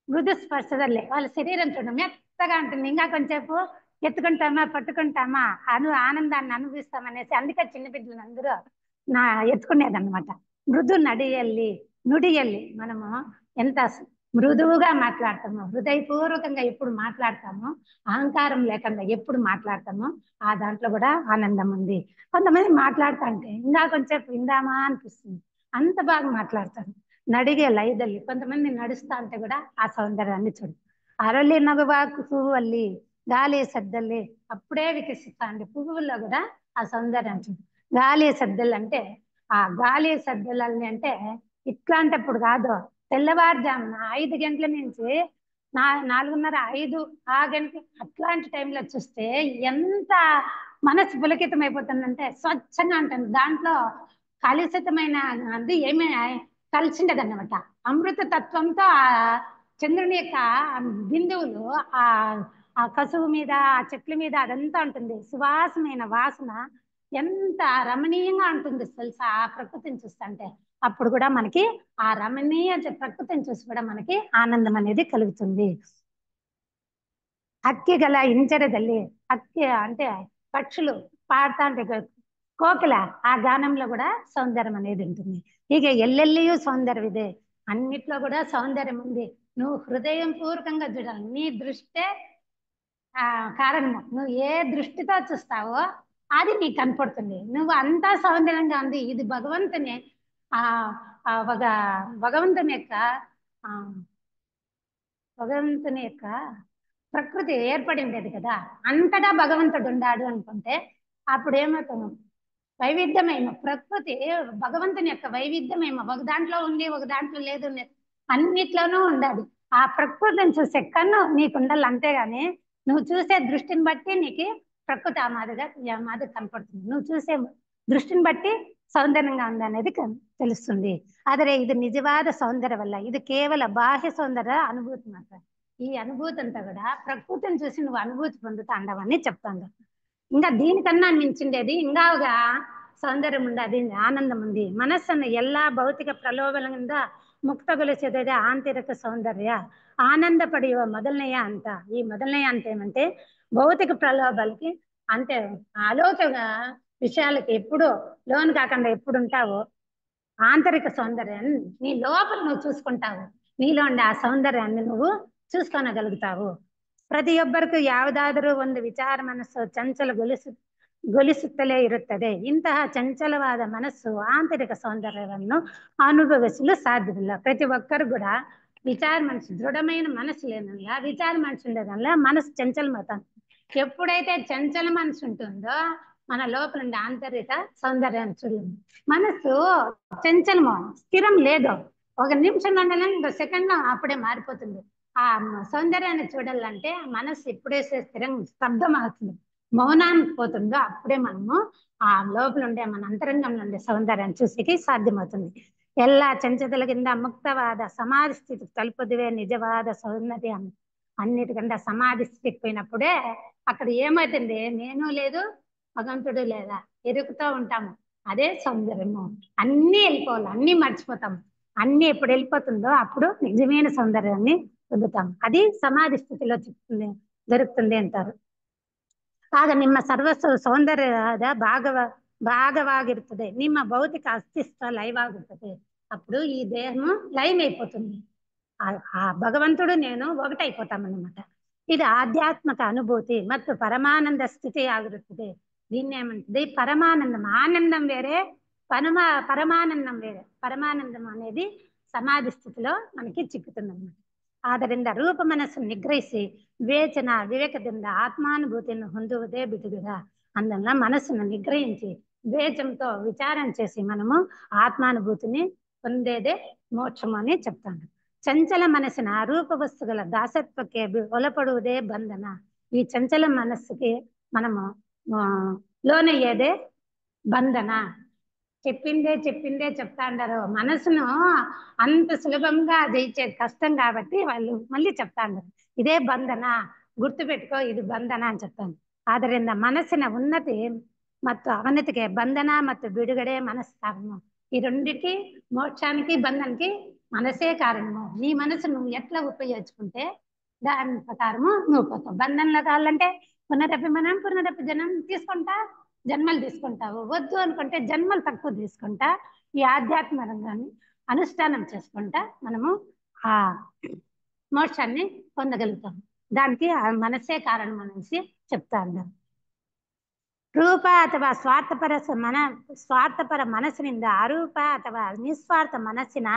మృదు స్పర్శదల్లే వాళ్ళ శరీరం చూడండి మెత్తగా ఉంటుంది. ఇంకా కొంచెంసేపు ఎత్తుకుంటామా పట్టుకుంటామా ఆనందాన్ని అనుభవిస్తామనేసి అందుకే చిన్న బిడ్డలను అందరూ ఎత్తుకునేదన్నమాట. మృదు నుడియల్లి మనము ఎంత మృదువుగా మాట్లాడతామో, హృదయపూర్వకంగా ఎప్పుడు మాట్లాడతామో, అహంకారం లేకుండా ఎప్పుడు మాట్లాడతామో ఆ దాంట్లో కూడా ఆనందం ఉంది. కొంతమంది మాట్లాడుతా అంటే ఇంకా కొంచెంసేపు విందామా అనిపిస్తుంది, అంత బాగా మాట్లాడతారు. నడిగే లైదల్లి కొంతమంది నడుస్తా అంటే కూడా ఆ సౌందర్యాన్ని చూడు. అరళి నగవాకు పువ్వుల్లి గాలి సద్దల్లి అప్పుడే వికసిస్తా అంటే పువ్వుల్లో కూడా ఆ సౌందర్యం చూడు. గాలి సద్దలు అంటే ఆ గాలి సద్దలని అంటే ఇట్లాంటప్పుడు కాదు, తెల్లవారుజామున 5 గంటల నుంచి 4:30 5 ఆ గంటలు అట్లాంటి టైంలో చూస్తే ఎంత మనసు పులకితం అయిపోతుందంటే స్వచ్ఛంగా ఉంటుంది. దాంట్లో కలుషితమైన అది ఏమీ కలిసిండదు అన్నమాట. అమృత తత్వంతో ఆ చంద్రుని యొక్క బిందువులు ఆ ఆ కసువు మీద ఆ చెట్ల మీద అదంతా ఉంటుంది. సువాసమైన వాసన ఎంత రమణీయంగా ఉంటుంది తెలుసా ఆ ప్రకృతిని చూస్తుంటే. అప్పుడు కూడా మనకి ఆ రమణీయ ప్రకృతిని చూసి కూడా మనకి ఆనందం అనేది కలుగుతుంది. అక్కి గల ఇంచరದಲ್ಲಿ అక్కి అంటే పక్షులు పాడుతా అంటే కోకిల ఆ గానంలో కూడా సౌందర్యం అనేది ఉంటుంది. ఇక ఎల్లెల్లియూ సౌందర్యం ఇదే, అన్నిట్లో కూడా సౌందర్యం ఉంది. నువ్వు హృదయం పూర్వకంగా చూడాలి. నీ దృష్టే కారణము. నువ్వు ఏ దృష్టితో చూస్తావో అది నీకు కనపడుతుంది. నువ్వు అంతా సౌందర్యంగా ఉంది, ఇది భగవంతుని ఒక భగవంతుని యొక్క భగవంతుని యొక్క ప్రకృతి ఏర్పడింది కదా, అంతటా భగవంతుడు ఉండాడు అనుకుంటే అప్పుడు ఏమవుతాము? వైవిధ్యమేమో ప్రకృతి భగవంతుని యొక్క వైవిధ్యమేమో, ఒక దాంట్లో ఉంది ఒక దాంట్లో లేదు, అన్నిట్లోనూ ఉండాలి. ఆ ప్రకృతిని చూసే కన్ను నీకు ఉండాలి, అంతేగాని నువ్వు చూసే దృష్టిని బట్టి నీకు ప్రకృతి ఆ మాదిరి కనపడుతుంది. నువ్వు చూసే దృష్టిని బట్టి సౌందర్యంగా ఉంది అనేది తెలుస్తుంది. ಆದರೆ ఇది నిజవాద సౌందర్యం వల్ల ఇది కేవಲ బాహ్య సౌందర్య అనుభూతి మాత్రం. ఈ అనుభూతి అంతా కూడా ప్రకృతిని చూసి నువ్వు అనుభూతి పొందుతాండవని చెప్తాను. ఇంకా దీనికన్నా మించిండేది ఇంకా ఒక సౌందర్యం ఉంది, అది ఆనందం ఉంది. మనస్ಸನ್ನು ಎಲ್ಲಾ ಭೌತಿಕ ಪ್ರಲೋಭನಗಳಿಂದ ಮುಕ್ತಗೊಳಿಸಿದೆ ಆಂತರಿಕ ಸೌಂದರ್ಯ. ఆనంద పಡೆಯುವ మొదలನೆಯ ಅಂತ. ఈ మొదలನೆಯ ಅಂತ ఏమంటే భౌతిక ప్రలోభాలకి అంటే అలౌకిక విషయాలకి ఎప్పుడు లోను కాకుండా ఎప్పుడు ఉంటావో ఆంతరిక సౌందర్యాన్ని నీ లోపల నువ్వు చూసుకుంటావు. నీలో ఉండే ఆ సౌందర్యాన్ని నువ్వు చూసుకోనగలుగుతావు. ಪ್ರತಿಯೊಬ್ಬರಿಗೂ ಯಾವುದಾದರೂ ಒಂದು ವಿಚಾರ ಮನಸ್ಸು ಚಂಚಲ ಗೊಲಿಸುತ್ತಲೇ ಇರುತ್ತದೆ. ಇಂತಹ ಚಂಚಲವಾದ ಮನಸ್ಸು ಆಂತರಿಕ సౌందర్యವನ್ನು అనుభవిಸಲು సాధ్యವಿಲ್ಲ. ప్రతి ఒక్కరు కూడా విచార మనసు దృఢమైన మనసు లేనల్లా, విచార మనసు ఉండేదల్లా మనసు చంచలమవుతాను. ఎప్పుడైతే చంచల మనసు ఉంటుందో మన లోపల ఉండే ఆంతరిక సౌందర్యాన్ని చూడలేము. మనసు చంచలము, స్థిరం లేదు. ఒక నిమిషం ఉండాలని ఇంకో సెకండ్ లో అప్పుడే మారిపోతుంది. ఆ సౌందర్యాన్ని చూడాలంటే మనసు ఎప్పుడైతే స్తబ్దం అవుతుంది, మౌనానికి పోతుందో అప్పుడే మనము ఆ లోపల ఉండే మన అంతరంగంలో ఉండే సౌందర్యాన్ని చూసేకి సాధ్యమవుతుంది. ಎಲ್ಲ ಚಂಚಲಗಳಿಂದ ಮುಕ್ತವಾದ సమాధి స్థితికి తలుపుదివే నిజవాద సౌందర్యం. అన్నిటికంటే సమాధి స్థితికి పోయినప్పుడే అక్కడ ఏమవుతుంది, నేను లేదు భగవంతుడు లేదా ఎరుగుతూ ఉంటాము. అదే సౌందర్యము. అన్నీ వెళ్ళిపోవాలి, అన్నీ మర్చిపోతాము. అన్నీ ఎప్పుడు వెళ్ళిపోతుందో అప్పుడు నిజమైన సౌందర్యాన్ని పొందుతాం. అది సమాధి స్థితిలో చెప్తుంది, దొరుకుతుంది అంటారు. ಆಗ ನಿಮ್ಮ ಸರ್ವಸ್ವ ಸೌಂದರ್ಯದ భాగವಾಗಿರುತ್ತದೆ. ನಿಮ್ಮ భౌతిక అస్తిత్వ లైవాగుతుంది. అప్పుడు ఈ దేహము లైవ్ అయిపోతుంది, ఆ భగవంతుడు నేను ఒకటైపోతామన్నమాట. ఇది ఆధ్యాత్మిక అనుభూతి ಮತ್ತು పరమానంద స్థితి ಆಗಿರುತ್ತದೆ. దీన్ని ఏమంటుంది? పరమానందం. ఆనందం వేరే, పరమానందం వేరే. పరమానందం అనేది సమాధి స్థితిలో మనకి చిక్కుతుంది అన్నమాట. ಆದ್ದರಿಂದ ರೂಪ ಮನಸ್ಸನ್ನು ನಿಗ್ರಹಿಸಿ వివేకದಿಂದ ఆత్మానుభూతిని ಹೊಂದುವುದೇ ಬಿಡುಗడ. అందువల్ల మనస్సును నిగ్రహించి వివేచంతో విచారం చేసి మనము ఆత్మానుభూతిని పొందేదే మోక్షము అని చెప్తాను. చంచల మనస్ಸಿನ రూప వస్తువుల దాసత్వಕ್ಕೆ ಒಳಪಡುವುದೇ బంధన. ఈ చంచల మనస్సుకి మనము లోనయ్యేదే బంధన. చెప్పిందే చెప్తా అంటారు. మనసును అంత సులభంగా జయించేది కష్టం కాబట్టి వాళ్ళు మళ్ళీ చెప్తా అంటారు. ఇదే బంధన, ಗುರ್ತು ಇದು ಬಂಧನ ಅಂತ చెప్తాను. ಆದ್ದರಿಂದ ಮನಸ್ಸಿನ ಉನ್ನತಿ ಮತ್ತು ಅವನತಿಗೆ ಬಂಧನ ಮತ್ತು ಬಿಡುಗಡೆ మనసు కారణం. ఈ రెండిటి మోక్షానికి బంధనకి మనసే కారణము. నీ మనసు నువ్వు ఎట్లా ఉపయోగించుకుంటే దాని ప్రకారము నువ్వు పోతావు. బంధనలో కావాలంటే పునరపి జనం తీసుకుంటా, జన్మలు తీసుకుంటావు. వద్దు అనుకుంటే జన్మలు తక్కువ తీసుకుంటా ఈ ఆధ్యాత్మ రంగాన్ని అనుష్ఠానం చేసుకుంటా మనము ఆ మోక్షాన్ని పొందగలుగుతాం. దానికి ఆ మనసే కారణం అనేసి చెప్తా ఉన్నారు. ರೂಪ ಅಥವಾ ಸ್ವಾರ್ಥಪರ ಮನಸ್ಸಿನಿಂದ ಅರೂಪ ಅಥವಾ ನಿಸ್ವಾರ್ಥ ಮನಸ್ಸಿನ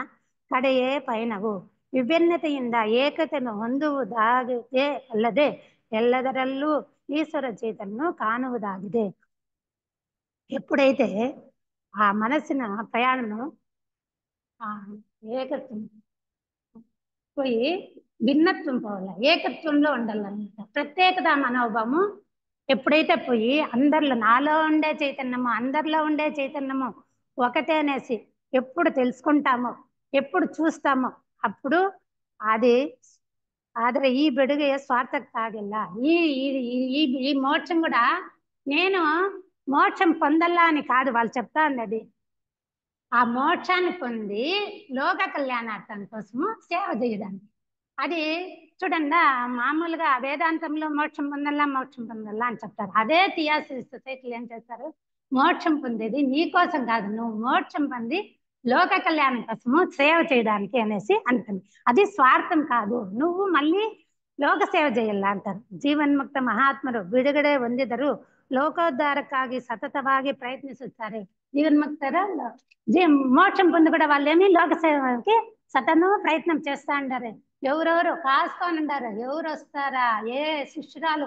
ಕಡೆಯೇ ಪಯಣವು. ವಿಭಿನ್ನತೆಯಿಂದ ಏಕತೆಯನ್ನು ಹೊಂದುವುದಾಗಿದೆ ಅಲ್ಲದೆ ಎಲ್ಲದರಲ್ಲೂ ఈశ్వర చైతన్యం కానుವುದಾಗಿದೆ. ఎప్పుడైతే ఆ మనస్సున ప్రయాణము ఏకత్వం పోయి భిన్నత్వం పోవాలి, ఏకత్వంలో ఉండాలన్నమాట. ప్రత్యేకత మనోభావము ఎప్పుడైతే పోయి అందరిలో నాలో ఉండే చైతన్యము అందరిలో ఉండే చైతన్యము ఒకటే అనేసి ఎప్పుడు తెలుసుకుంటామో, ఎప్పుడు చూస్తామో అప్పుడు అది ಆದರೆ ಈ ಬಿಡುಗೆ ಸ್ವಾರ್ಥಕ್ಕಾಗಿಲ್ಲ. ఈ మోక్షం కూడా నేను మోక్షం పొందల్లా అని కాదు వాళ్ళు చెప్తా ఉన్నది. ఆ మోక్షాన్ని పొంది లోక కళ్యాణార్థం కోసము సేవ చేయడానికి. అది చూడండి, మామూలుగా వేదాంతంలో మోక్షం పొందల్లా అని చెప్తారు. అదే థియాసఫిస్ట్ సొసైటీలో ఏం చేస్తారు, మోక్షం పొందేది నీ కోసం కాదు, నువ్వు మోక్షం పొంది లోక కళ్యాణం కోసము సేవ చేయడానికి అనేసి అంటుంది. అది స్వార్థం కాదు, నువ్వు మళ్ళీ ಲೋಕ ಸೇವೆ చేయಲ್ಲ ಅಂತಾರೆ. ಜೀವನ್ಮುಕ್ತ ಮಹಾತ್ಮರು ಬಿಡುಗಡೆ ಹೊಂದಿದರು ಲೋಕೋದ್ಧಾರಕ್ಕಾಗಿ ಸತತವಾಗಿ ಪ್ರಯತ್ನಿಸುತ್ತಾರೆ. జీవన్ముక్తర మోక్షం పొంది కూడా వాళ్ళు ఏమి లోక సేవకి సతను ప్రయత్నం చేస్తా ఉండారు. ఎవరెవరు కాసుకొని ఉండారు, ఎవరు వస్తారా, ఏ శిష్యురాలు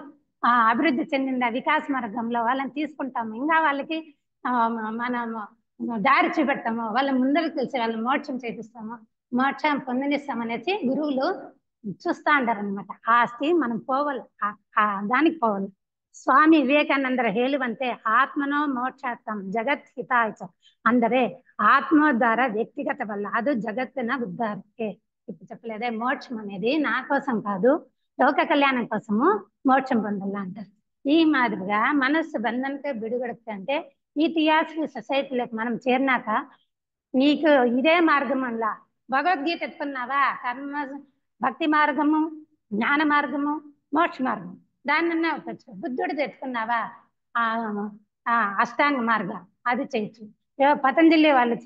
అభివృద్ధి చెందిందా వికాస మార్గంలో వాళ్ళని తీసుకుంటాము, ఇంకా వాళ్ళకి మనం దారి చూపెడతాము, వాళ్ళ ముందరికి తెలిసి వాళ్ళ మోక్షం చేపిస్తాము, మోక్షం పొందనిస్తామనేసి గురువులు చూస్తా అంటారు అనమాట. ఆ స్థితి మనం పోవాలి, దానికి పోవాలి. ಸ್ವಾಮಿ ವಿವೇಕಾನಂದರ ಹೇಳುವಂತೆ ಆತ್ಮನೋ ಮೋಕ್ಷಾರ್ಥಂ ಜಗತ್ ಹಿತಾಯ್ತು. ಅಂದರೆ ఆత్మోద్ధార వ్యక్తిగతవల్ల, అది జగత్తున ఉద్ధారకే. ఇప్పుడు చెప్పలేదే, మోక్షం అనేది నా కోసం కాదు, లోక కళ్యాణం కోసము మోక్షం పొందాలా అంటారు. ఈ మాదిరిగా మనస్సు బంధనకే బిడుగడుతుంది. అంటే ఈ థియాసఫిక్ సొసైటీలోకి మనం చేరినాక నీకు ఇదే మార్గం అలా భగవద్గీత ఎత్తుకున్నావా, కర్మ భక్తి మార్గము, జ్ఞాన మార్గము, మోక్ష మార్గం దాన్ని అవ్వచ్చు. బుద్ధుడు తెచ్చుకున్నావా అష్టాంగ మార్గం, అది చేయొచ్చు. పతంజలి వాళ్ళు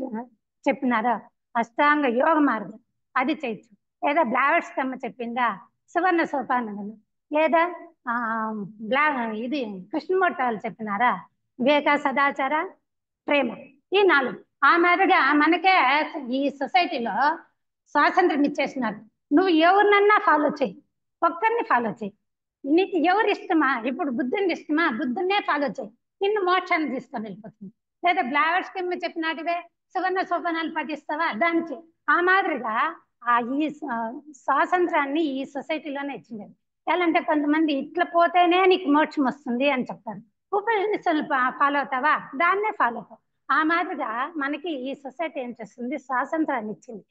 చెప్పినారా అష్టాంగ యోగ మార్గం, అది చేయొచ్చు. లేదా బ్లావెట్స్కమ్మ చెప్పిందా సువర్ణ సోపానములు, లేదా ఇది కృష్ణమూర్తి వాళ్ళు చెప్పినారా వివేక, సదాచార, ప్రేమ, ఈ 4. ఆ మాదిరిగా మనకే ఈ సొసైటీలో స్వాతంత్రం ఇచ్చేసినారు. నువ్వు ఎవరినన్నా ఫాలో చేయి, ఒక్కరిని ఫాలో చేయి. నీకు ఎవరు ఇష్టమా, ఇప్పుడు బుద్ధుని ఇష్టమా, బుద్ధున్నే ఫాలో చేయి, నిన్ను మోక్షాన్ని తీసుకొని వెళ్ళిపోతుంది. లేదా బ్లావెట్స్కమ్మ చెప్పినట్టువే సువర్ణ సోపానాలు పఠిస్తావా, దానికి. ఆ మాదిరిగా ఈ స్వాతంత్రాన్ని ఈ సొసైటీలోనే ఇచ్చింది. ఎలా అంటే కొంతమంది ఇట్లా పోతేనే నీకు మోక్షం వస్తుంది అని చెప్తారు. ఉపనిషత్తులు ఫాలో అవుతావా, దాన్నే ఫాలో అవుతావు. ఆ మాదిరిగా మనకి ఈ సొసైటీ ఏం చేస్తుంది, స్వాతంత్రాన్ని ఇచ్చింది.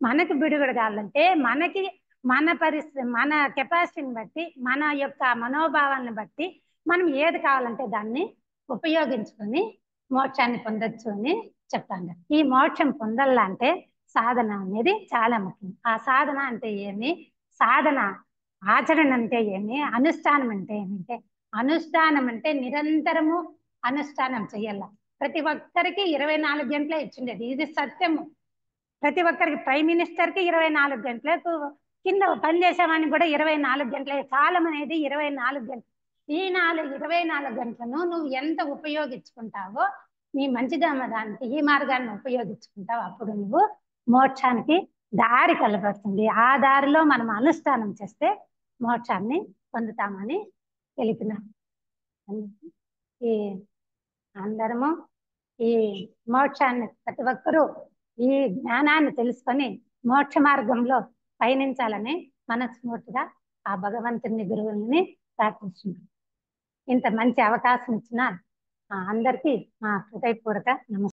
మనకి బిడుగుడు కావాలంటే మనకి మన పరిస్థితి, మన కెపాసిటీని బట్టి, మన యొక్క మనోభావాలను బట్టి మనం ఏది కావాలంటే దాన్ని ఉపయోగించుకొని మోక్షాన్ని పొందొచ్చు అని చెప్తాను. ఈ మోక్షం పొందాలా అంటే సాధన అనేది చాలా ముఖ్యం. ఆ సాధన అంటే ఏమి, సాధన ఆచరణ అంటే ఏమి, అనుష్ఠానం అంటే ఏమంటే, అనుష్ఠానం అంటే నిరంతరము అనుష్ఠానం చెయ్యాల. ప్రతి ఒక్కరికి 24 గంటలే ఇచ్చిండేది, ఇది సత్యము. ప్రతి ఒక్కరికి, ప్రైమ్ మినిస్టర్కి 24 గంటలకు, కింద పనిచేసేవాడిని కూడా 24 గంటలే. కాలం అనేది 24 గంటలు. ఈ 24 గంటలను నువ్వు ఎంత ఉపయోగించుకుంటావో నీ మంచిదానికి, ఈ మార్గాన్ని ఉపయోగించుకుంటావు, అప్పుడు నువ్వు మోక్షానికి దారి కలపడుతుంది. ఆ దారిలో మనం అనుష్ఠానం చేస్తే మోక్షాన్ని పొందుతామని తెలిపినాం. ఈ అందరము ఈ మోక్షాన్ని, ప్రతి ఒక్కరూ ఈ జ్ఞానాన్ని తెలుసుకొని మోక్ష మార్గంలో పయనించాలని మనస్ఫూర్తిగా ఆ భగవంతుని గురువుల్ని ప్రార్థిస్తున్నాం. ఇంత మంచి అవకాశం ఇచ్చిన అందరికీ మా హృదయపూర్వక నమస్కారం.